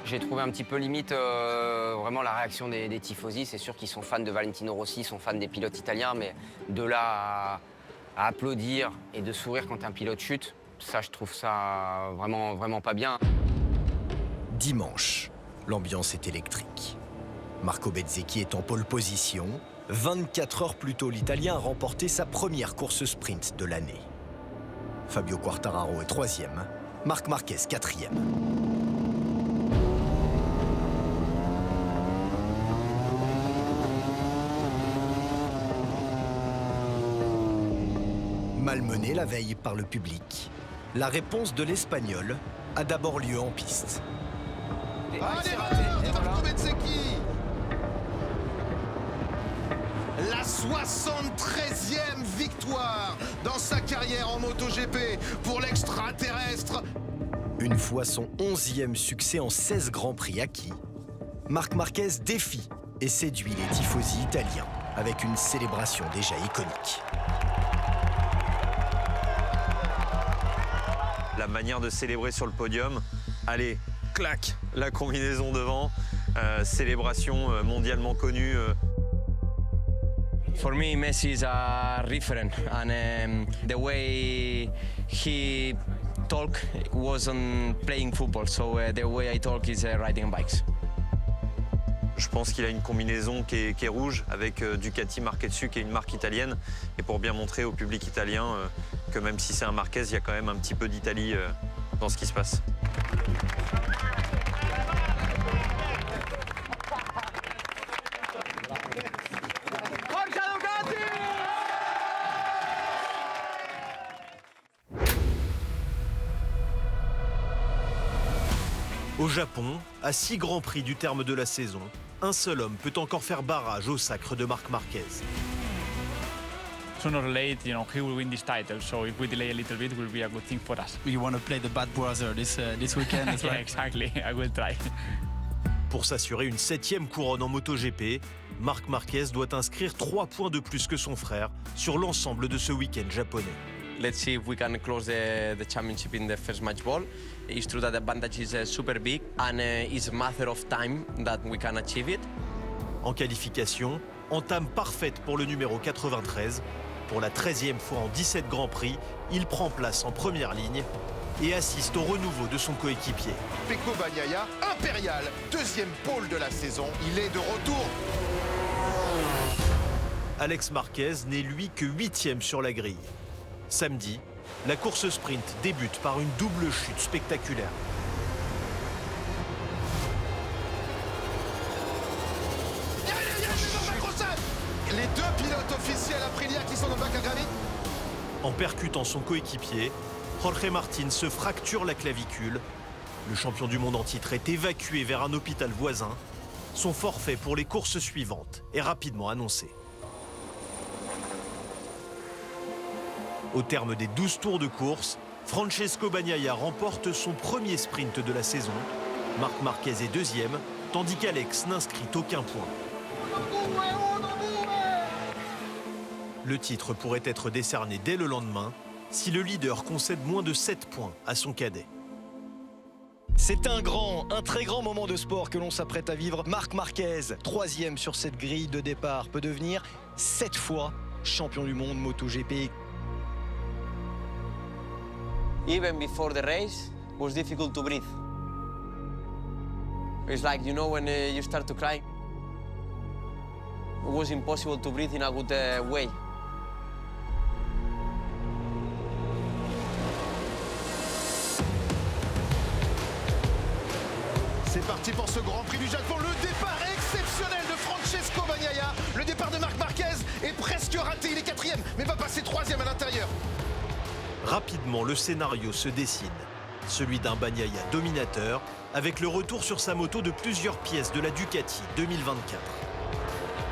J'ai trouvé un petit peu limite vraiment la réaction des tifosi. C'est sûr qu'ils sont fans de Valentino Rossi, ils sont fans des pilotes italiens, mais de là à applaudir et de sourire quand un pilote chute, ça je trouve ça vraiment pas bien. Dimanche, l'ambiance est électrique. Marco Bezzecchi est en pole position. 24 heures plus tôt, l'Italien a remporté sa première course sprint de l'année. Fabio Quartararo est 3e, Marc Marquez 4e. Malmené la veille par le public, la réponse de l'Espagnol a d'abord lieu en piste. L'erreur de Marco Bezzecchi. La 73e victoire dans sa carrière en MotoGP pour l'extraterrestre. Une fois son 11e succès en 16 Grands Prix acquis, Marc Marquez défie et séduit les tifosi italiens avec une célébration déjà iconique. La manière de célébrer sur le podium, allez, clac, la combinaison devant, célébration mondialement connue. For me, Messi is a reference, and the way he talk was on playing football. So the way I talk is riding bikes. Je pense qu'il a une combinaison qui est rouge avec Ducati marqué dessus, qui est une marque italienne. Et pour bien montrer au public italien que même si c'est un Marquez, il y a quand même un petit peu d'Italie dans ce qui se passe. Au Japon, à 6 grands prix du terme de la saison, un seul homme peut encore faire barrage au sacre de Marc Marquez. Sooner or late, he will win this title. So if we delay a little bit, it will be a good thing for us. You want to play the bad brother this weekend as well? Yeah, exactly. I will try. Pour s'assurer une 7e couronne en MotoGP, Marc Marquez doit inscrire 3 points de plus que son frère sur l'ensemble de ce week-end japonais. Let's see if we can close the championship in the first match ball. It's true that the advantage is super big and it's a matter of time that we can achieve it. En qualification, entame parfaite pour le numéro 93. Pour la 13e fois en 17 Grands Prix, il prend place en première ligne et assiste au renouveau de son coéquipier. Pecco Bagnaia, impérial, 2e pole de la saison, il est de retour. Alex Marquez n'est lui que 8e sur la grille. Samedi, la course sprint débute par une double chute spectaculaire. Les 2 pilotes officiels Aprilia qui sont dans le bac à gravité. En percutant son coéquipier, Jorge Martin se fracture la clavicule. Le champion du monde en titre est évacué vers un hôpital voisin. Son forfait pour les courses suivantes est rapidement annoncé. Au terme des 12 tours de course, Francesco Bagnaia remporte son premier sprint de la saison. Marc Marquez est 2e, tandis qu'Alex n'inscrit aucun point. Le titre pourrait être décerné dès le lendemain si le leader concède moins de 7 points à son cadet. C'est un très grand moment de sport que l'on s'apprête à vivre. Marc Marquez, 3e sur cette grille de départ, peut devenir 7 fois champion du monde MotoGP. Even before the race, it was difficult to breathe. It's like, you know, when you start to cry, it was impossible to breathe in a good way. C'est parti pour ce Grand Prix du Japon. Le départ exceptionnel de Francesco Bagnaia. Le départ de Marc Marquez est presque raté. Il est 4e, mais va passer 3e à l'intérieur. Rapidement, le scénario se dessine. Celui d'un Bagnaia dominateur, avec le retour sur sa moto de plusieurs pièces de la Ducati 2024.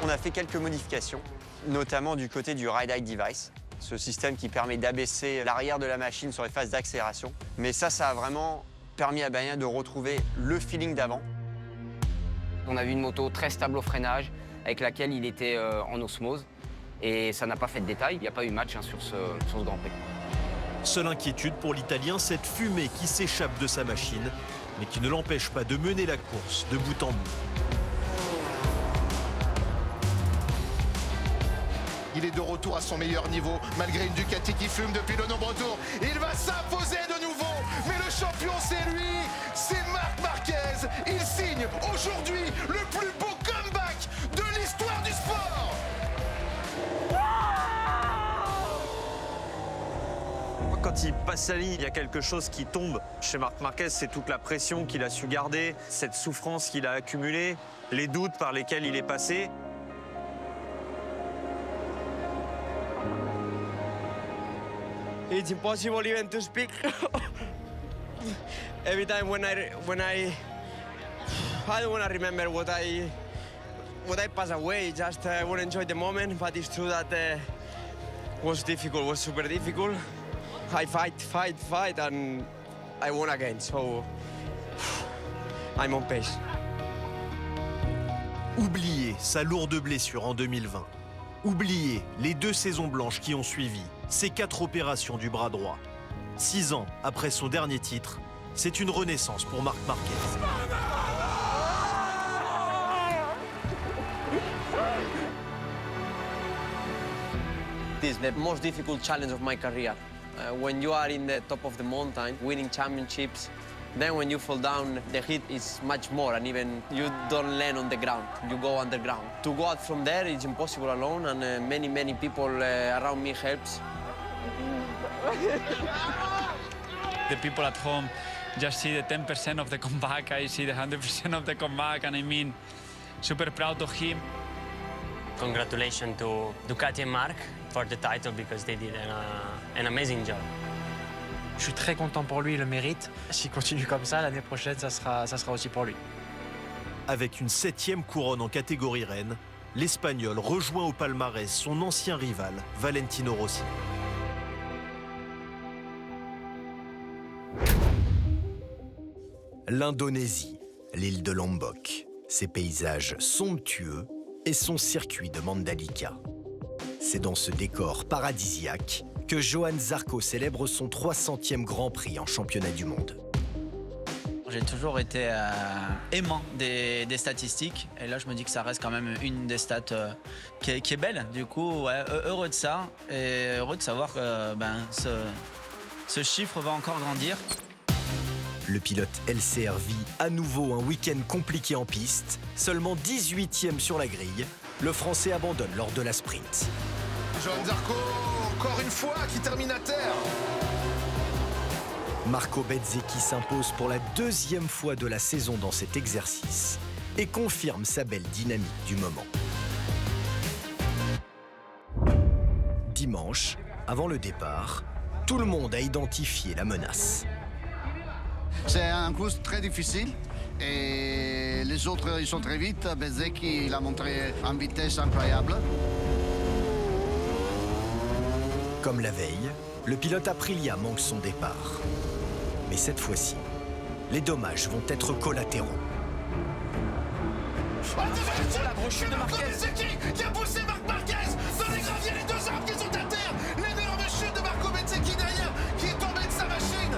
On a fait quelques modifications, notamment du côté du Ride Height Device, ce système qui permet d'abaisser l'arrière de la machine sur les phases d'accélération. Mais ça a vraiment permis à Bagnaia de retrouver le feeling d'avant. On a vu une moto très stable au freinage, avec laquelle il était en osmose. Et ça n'a pas fait de détail, il n'y a pas eu match sur ce Grand Prix. Seule inquiétude pour l'Italien, cette fumée qui s'échappe de sa machine, mais qui ne l'empêche pas de mener la course de bout en bout. Il est de retour à son meilleur niveau, malgré une Ducati qui fume depuis de nombreux tours. Il va s'imposer de nouveau, mais le champion c'est lui, c'est Marc Marquez. Il signe aujourd'hui le plus beau comeback de l'histoire du sport. Quand il passe la ligne, il y a quelque chose qui tombe. Chez Marc Marquez, c'est toute la pression qu'il a su garder, cette souffrance qu'il a accumulée, les doutes par lesquels il est passé. It's impossible even to speak. Every time when I don't want to remember what I pass away. Just want to enjoy the moment. But it's true that was difficult. Was super difficult. I fight, and I won again. So I'm on pace. Oubliez sa lourde blessure en 2020. Oubliez les 2 saisons blanches qui ont suivi, ses 4 opérations du bras droit. 6 ans après son dernier titre, c'est une renaissance pour Marc Marquez. This is the most difficult challenge of my career. When you are in the top of the mountain, winning championships, then when you fall down, the heat is much more, and even you don't land on the ground, you go underground. To go out from there is impossible alone, and many people around me helps. The people at home just see the 10% of the comeback. I see the 100% of the comeback, and I mean, super proud of him. Congratulations to Ducati and Marc for the title because they did an amazing job. Je suis très content pour lui, il le mérite. S'il continue comme ça, l'année prochaine, ça sera aussi pour lui. Avec une 7e couronne en catégorie reine, l'Espagnol rejoint au palmarès son ancien rival, Valentino Rossi. L'Indonésie, l'île de Lombok, ses paysages somptueux et son circuit de Mandalika. C'est dans ce décor paradisiaque que Johan Zarco célèbre son 300e Grand Prix en championnat du monde. J'ai toujours été aimant des statistiques et là je me dis que ça reste quand même une des stats qui est belle. Du coup, ouais, heureux de ça et heureux de savoir que ce chiffre va encore grandir. Le pilote LCR vit à nouveau un week-end compliqué en piste. Seulement 18e sur la grille, le Français abandonne lors de la sprint. Johan Zarco, encore une fois, qui termine à terre. Marco Bezzecchi s'impose pour la 2e fois de la saison dans cet exercice et confirme sa belle dynamique du moment. Dimanche, avant le départ, tout le monde a identifié la menace. C'est un course très difficile et les autres ils sont très vite. Bezzecchi il a montré une vitesse incroyable. Comme la veille, le pilote Aprilia manque son départ. Mais cette fois-ci, les dommages vont être collatéraux. La brochure de Marco Bezzecchi qui a poussé Marc Marquez dans les graviers, les deux arbres qui sont à terre. L'énorme chute de Marco Bezzecchi derrière qui est tombé de sa machine.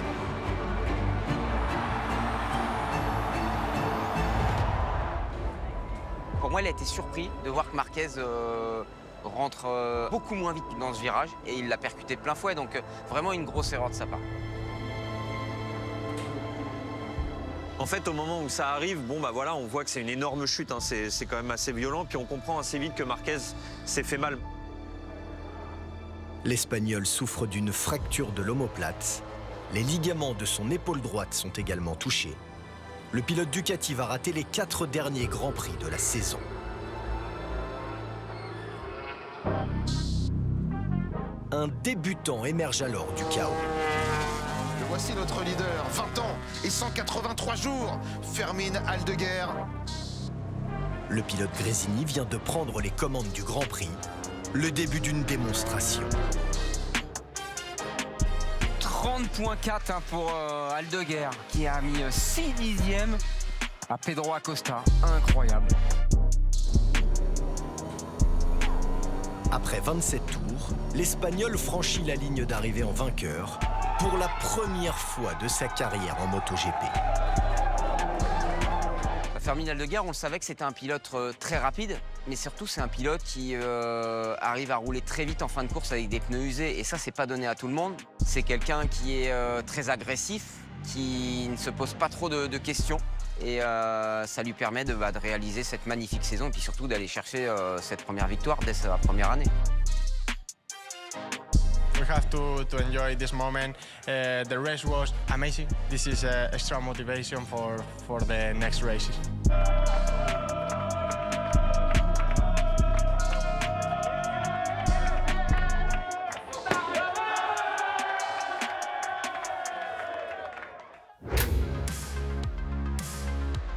Pour moi, il a été surpris de voir que Marquez rentre beaucoup moins vite dans ce virage et il l'a percuté de plein fouet, donc vraiment une grosse erreur de sa part. En fait, au moment où ça arrive, bon bah voilà, on voit que c'est une énorme chute, hein, c'est quand même assez violent, puis on comprend assez vite que Marquez s'est fait mal. L'Espagnol souffre d'une fracture de l'omoplate. Les ligaments de son épaule droite sont également touchés. Le pilote Ducati va rater les 4 derniers Grands Prix de la saison. Un débutant émerge alors du chaos. Voici notre leader, 20 ans et 183 jours, Fermín Aldeguer. Le pilote Grésini vient de prendre les commandes du Grand Prix. Le début d'une démonstration. 30.4 pour Aldeguer qui a mis 6 dixièmes à Pedro Acosta. Incroyable. Après 27 tours, l'Espagnol franchit la ligne d'arrivée en vainqueur pour la première fois de sa carrière en MotoGP. Fermín Aldeguer, on le savait que c'était un pilote très rapide, mais surtout c'est un pilote qui arrive à rouler très vite en fin de course avec des pneus usés, et ça c'est pas donné à tout le monde. C'est quelqu'un qui est très agressif, qui ne se pose pas trop de questions, et ça lui permet de réaliser cette magnifique saison, et puis surtout d'aller chercher cette première victoire dès sa première année. We have to enjoy this moment. The race was amazing. This is extra motivation for the next races.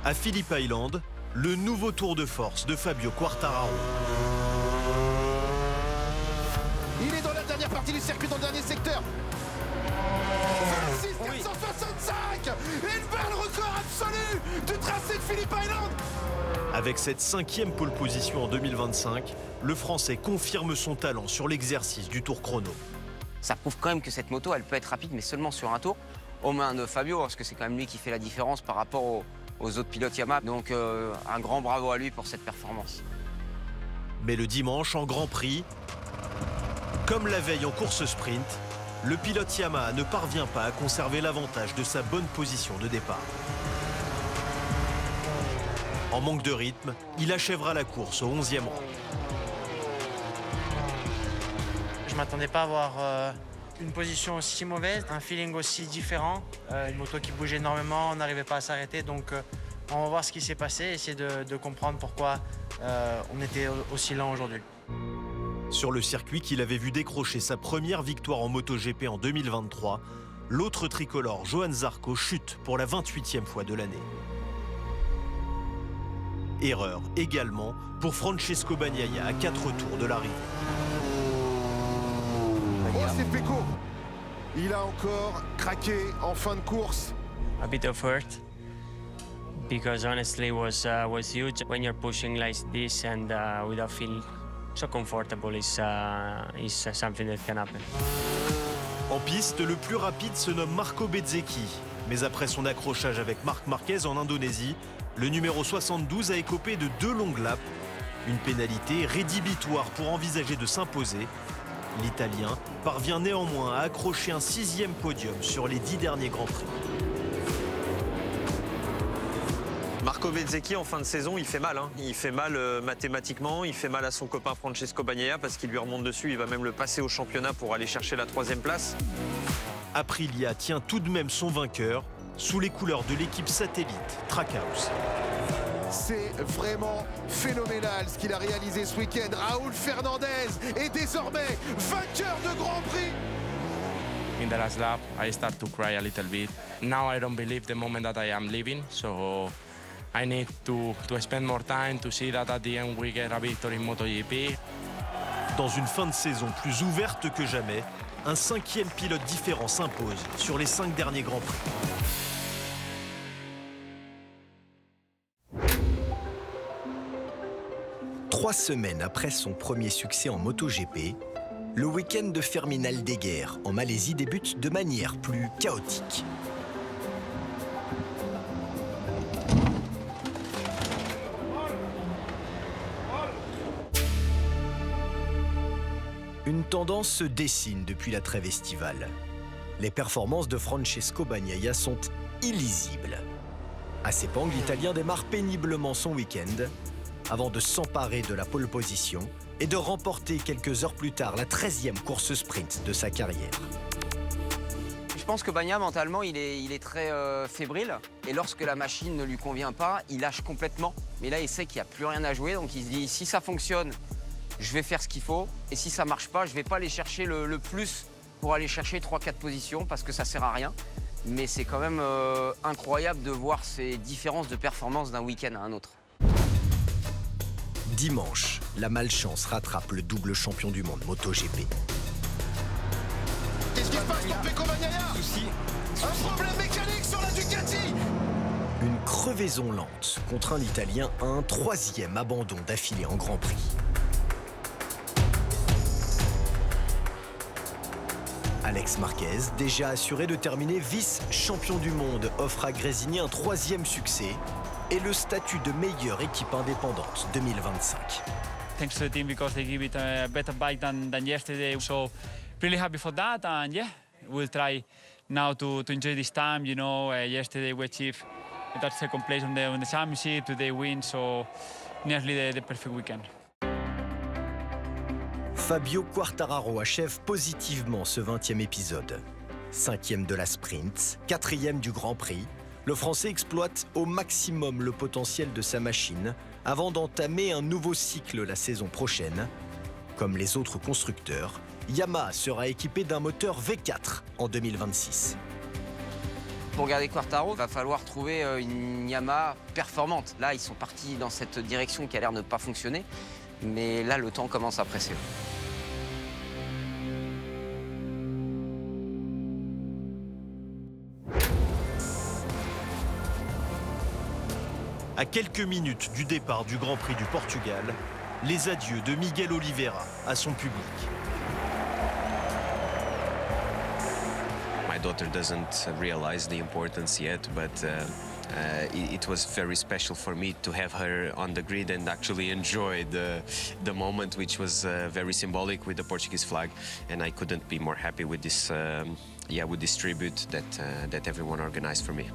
À Phillip Island, le nouveau tour de force de Fabio Quartararo. Il est dans la dernière partie du circuit, dans le dernier secteur. 26 465 et une belle record absolu du tracé de Phillip Island. Avec cette 5e pole position en 2025, le Français confirme son talent sur l'exercice du tour chrono. Ça prouve quand même que cette moto, elle peut être rapide, mais seulement sur un tour, aux mains de Fabio, parce que c'est quand même lui qui fait la différence par rapport aux autres pilotes Yamaha. Donc un grand bravo à lui pour cette performance. Mais le dimanche, en Grand Prix, comme la veille en course sprint, le pilote Yamaha ne parvient pas à conserver l'avantage de sa bonne position de départ. En manque de rythme, il achèvera la course au 11e rang. Je ne m'attendais pas à avoir une position aussi mauvaise, un feeling aussi différent. Une moto qui bouge énormément, on n'arrivait pas à s'arrêter. Donc on va voir ce qui s'est passé, essayer de comprendre pourquoi on était aussi lent aujourd'hui. Sur le circuit qu'il avait vu décrocher sa première victoire en MotoGP en 2023, l'autre tricolore, Johan Zarco, chute pour la 28e fois de l'année. Erreur également pour Francesco Bagnaia à 4 tours de l'arrivée. Oh, c'est Pecco. Il a encore craqué en fin de course. A bit of hurt because honestly was huge when you're pushing like this and without feeling so comfortable is something that can happen. En piste, le plus rapide se nomme Marco Bezzecchi. Mais après son accrochage avec Marc Marquez en Indonésie, le numéro 72 a écopé de 2 longues lappes. Une pénalité rédhibitoire pour envisager de s'imposer. L'Italien parvient néanmoins à accrocher un 6e podium sur les 10 derniers Grands Prix. Marco Bezzecchi en fin de saison, il fait mal. Il fait mal mathématiquement, il fait mal à son copain Francesco Bagnaia parce qu'il lui remonte dessus, il va même le passer au championnat pour aller chercher la 3e place. Aprilia tient tout de même son vainqueur sous les couleurs de l'équipe satellite Trackhouse. C'est vraiment phénoménal ce qu'il a réalisé ce week-end. Raúl Fernandez est désormais vainqueur de Grand Prix. In the last lap, I start to cry a little bit. Now I don't believe the moment that I am leaving, so I need to spend more time to see that at the end we get a victory in MotoGP. Dans une fin de saison plus ouverte que jamais, un 5e pilote différent s'impose sur les 5 derniers Grands Prix. Trois semaines après son premier succès en MotoGP, le week-end de Fermín Aldeguer en Malaisie débute de manière plus chaotique. Une tendance se dessine depuis la trêve estivale. Les performances de Francesco Bagnaia sont illisibles. À Sepang, l'Italien démarre péniblement son week-end avant de s'emparer de la pole position et de remporter quelques heures plus tard la 13e course sprint de sa carrière. Je pense que Bagnaia, mentalement, il est très fébrile. Et lorsque la machine ne lui convient pas, il lâche complètement. Mais là, il sait qu'il n'y a plus rien à jouer. Donc il se dit, si ça fonctionne, je vais faire ce qu'il faut. Et si ça ne marche pas, je ne vais pas aller chercher le plus pour aller chercher 3-4 positions parce que ça ne sert à rien. Mais c'est quand même incroyable de voir ces différences de performance d'un week-end à un autre. Dimanche, la malchance rattrape le double champion du monde MotoGP. Qu'est-ce qui se passe pour Pecco Bagnaia? Un problème mécanique sur la Ducati. Une crevaison lente contraint l'Italien à un 3e abandon d'affilée en Grand Prix. Alex Marquez, déjà assuré de terminer vice-champion du monde, offre à Gresini un 3e succès et le statut de meilleure équipe indépendante 2025. Thanks to the team because they give it a better bike than yesterday. So really happy for that, and yeah, we'll try now to enjoy this time. You know, yesterday we achieved that 2nd place on the championship. Today win, so nearly the perfect weekend. Fabio Quartararo achève positivement ce 20e épisode. 5e de la sprint, 4e du Grand Prix. Le Français exploite au maximum le potentiel de sa machine avant d'entamer un nouveau cycle la saison prochaine. Comme les autres constructeurs, Yamaha sera équipé d'un moteur V4 en 2026. Pour garder Quartararo, il va falloir trouver une Yamaha performante. Là, ils sont partis dans cette direction qui a l'air de ne pas fonctionner. Mais là, le temps commence à presser. À quelques minutes du départ du Grand Prix du Portugal, les adieux de Miguel Oliveira à son public. My daughter doesn't realize the importance yet, but it was very special for me to have her on the grid and actually enjoy the moment, which was very symbolic with the Portuguese flag. And I couldn't be more happy with this, with this tribute that everyone organized for me.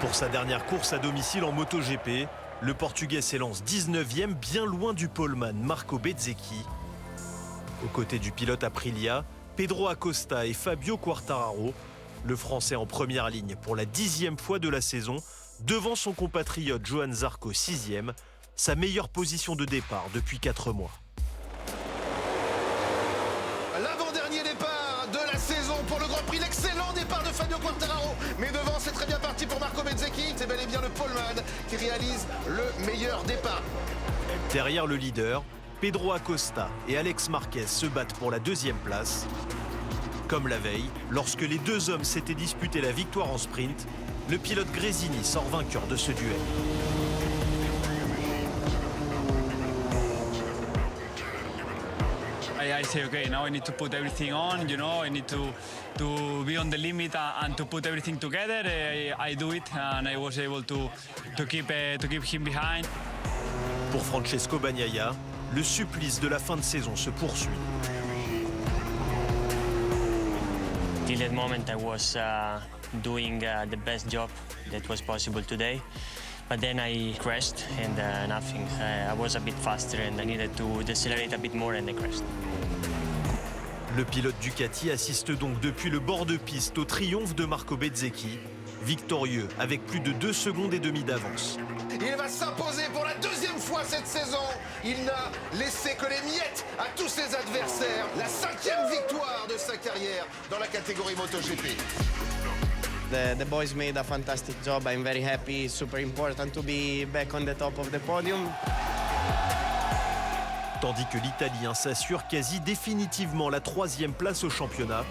Pour sa dernière course à domicile en MotoGP, le Portugais s'élance 19e, bien loin du poleman Marco Bezzecchi. Aux côtés du pilote Aprilia, Pedro Acosta et Fabio Quartararo, le Français en première ligne pour la 10e fois de la saison, devant son compatriote Johan Zarco 6e, sa meilleure position de départ depuis 4 mois. L'avant-dernier départ de la saison départ de Fabio Quartararo. Mais devant, c'est très bien parti pour Marco Bezzecchi. C'est bel et bien le poleman qui réalise le meilleur départ. Derrière le leader, Pedro Acosta et Alex Marquez se battent pour la deuxième place. Comme la veille, lorsque les deux hommes s'étaient disputés la victoire en sprint, le pilote Gresini sort vainqueur de ce duel. I say, okay, now I need to put everything on, you know, I need to be on the limit and to put everything together. I do it and I was able to keep him behind. Pour Francesco Bagnaia, le supplice de la fin de saison se poursuit. Till that moment I was doing the best job that was possible today. But then I crashed and nothing. I was a bit faster and I needed to decelerate a bit more and I crashed. Le pilote Ducati assiste donc depuis le bord de piste au triomphe de Marco Bezzecchi, victorieux avec plus de 2 secondes et demie d'avance. Il va s'imposer pour la deuxième fois cette saison. Il n'a laissé que les miettes à tous ses adversaires. La 5e victoire de sa carrière dans la catégorie MotoGP. The boys made a fantastic job. I'm very happy. It's super important to be back on the top of the podium. Tandis que l'Italien s'assure quasi définitivement la 3e place au championnat,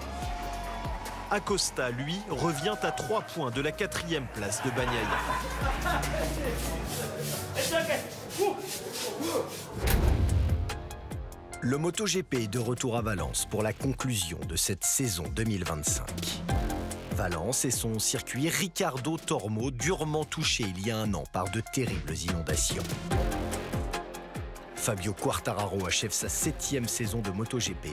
Acosta, lui, revient à 3 points de la 4e place de Bagnaia. Le MotoGP est de retour à Valence pour la conclusion de cette saison 2025. Valence et son circuit Ricardo Tormo, durement touché il y a un an par de terribles inondations. Fabio Quartararo achève sa 7e saison de MotoGP.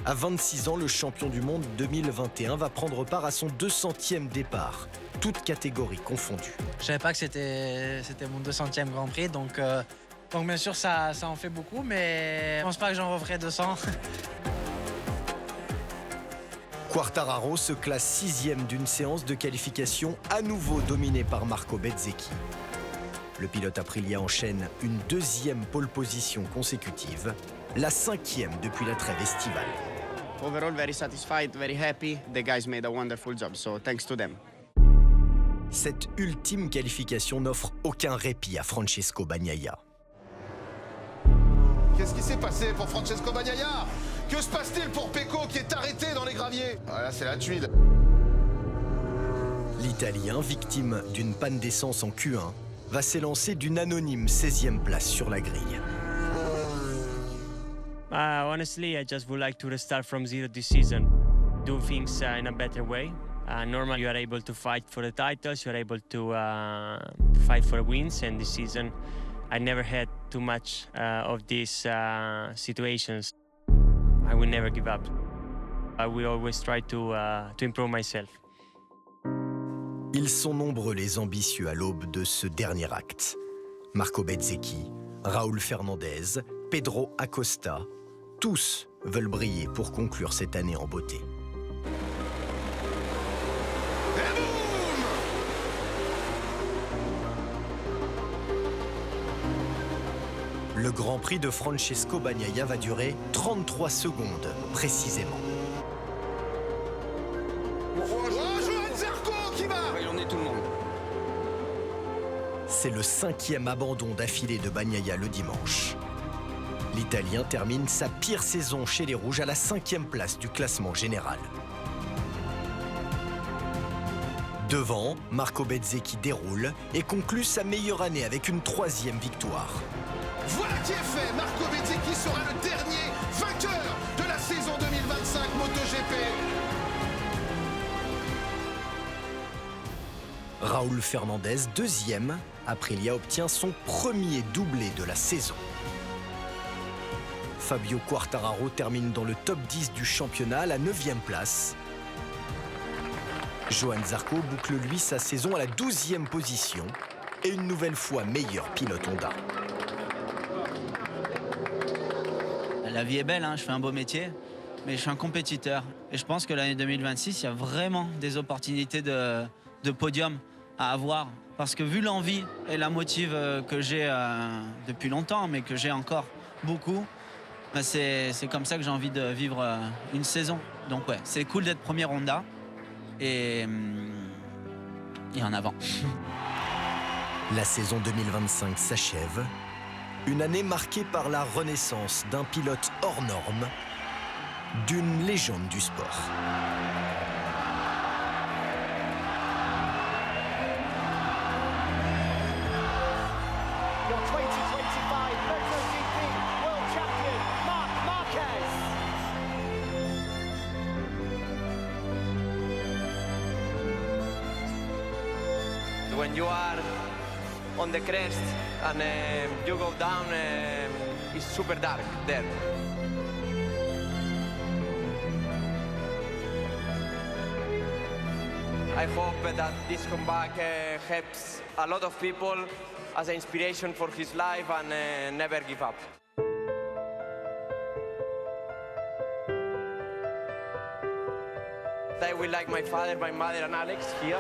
À 26 ans, le champion du monde 2021 va prendre part à son 200e départ, toutes catégories confondues. Je savais pas que c'était mon 200e Grand Prix, donc bien sûr ça en fait beaucoup, mais je pense pas que j'en referai 200. Quartararo se classe 6e d'une séance de qualification à nouveau dominée par Marco Bezzecchi. Le pilote Aprilia enchaîne une 2e pole position consécutive, la 5e depuis la trêve estivale. Overall, very satisfied, very happy. The guys made a wonderful job, so thanks to them. Cette ultime qualification n'offre aucun répit à Francesco Bagnaia. Qu'est-ce qui s'est passé pour Francesco Bagnaia? Que se passe-t-il pour Pecco qui est arrêté dans les graviers? Voilà, c'est la tuile. L'Italien, victime d'une panne d'essence en Q1, va s'élancer d'une anonyme 16e place sur la grille. Honestly, I just would like to restart from zero this season, do things in a better way. Normally, you are able to fight for the titles, you are able to fight for wins, and this season, I never had too much of these situations. I will never give up. I will always try to improve myself. Ils sont nombreux les ambitieux à l'aube de ce dernier acte. Marco Bezzecchi, Raúl Fernandez, Pedro Acosta, tous veulent briller pour conclure cette année en beauté. Le Grand Prix de Francesco Bagnaia va durer 33 secondes précisément. Johan Zarco qui va! On est tout le monde. C'est le 5e abandon d'affilée de Bagnaia le dimanche. L'Italien termine sa pire saison chez les Rouges à la 5e place du classement général. Devant, Marco Bezzecchi déroule et conclut sa meilleure année avec une 3e victoire. Voilà qui est fait. Marco Bezzecchi sera le dernier vainqueur de la saison 2025 MotoGP. Raúl Fernandez, 2e, Aprilia obtient son premier doublé de la saison. Fabio Quartararo termine dans le top 10 du championnat à la 9e place. Johan Zarco boucle lui sa saison à la 12e position et une nouvelle fois meilleur pilote Honda. La vie est belle, hein, je fais un beau métier, mais je suis un compétiteur. Et je pense que l'année 2026, il y a vraiment des opportunités de podium à avoir. Parce que vu l'envie et la motive que j'ai depuis longtemps, mais que j'ai encore beaucoup, bah c'est comme ça que j'ai envie de vivre une saison. Donc ouais, c'est cool d'être premier Honda. et en avant. La saison 2025 s'achève. Une année marquée par la renaissance d'un pilote hors norme, d'une légende du sport. When you are on the crest and you go down, it's super dark there. I hope that this comeback helps a lot of people as an inspiration for his life and never give up. I will like my father, my mother and Alex here.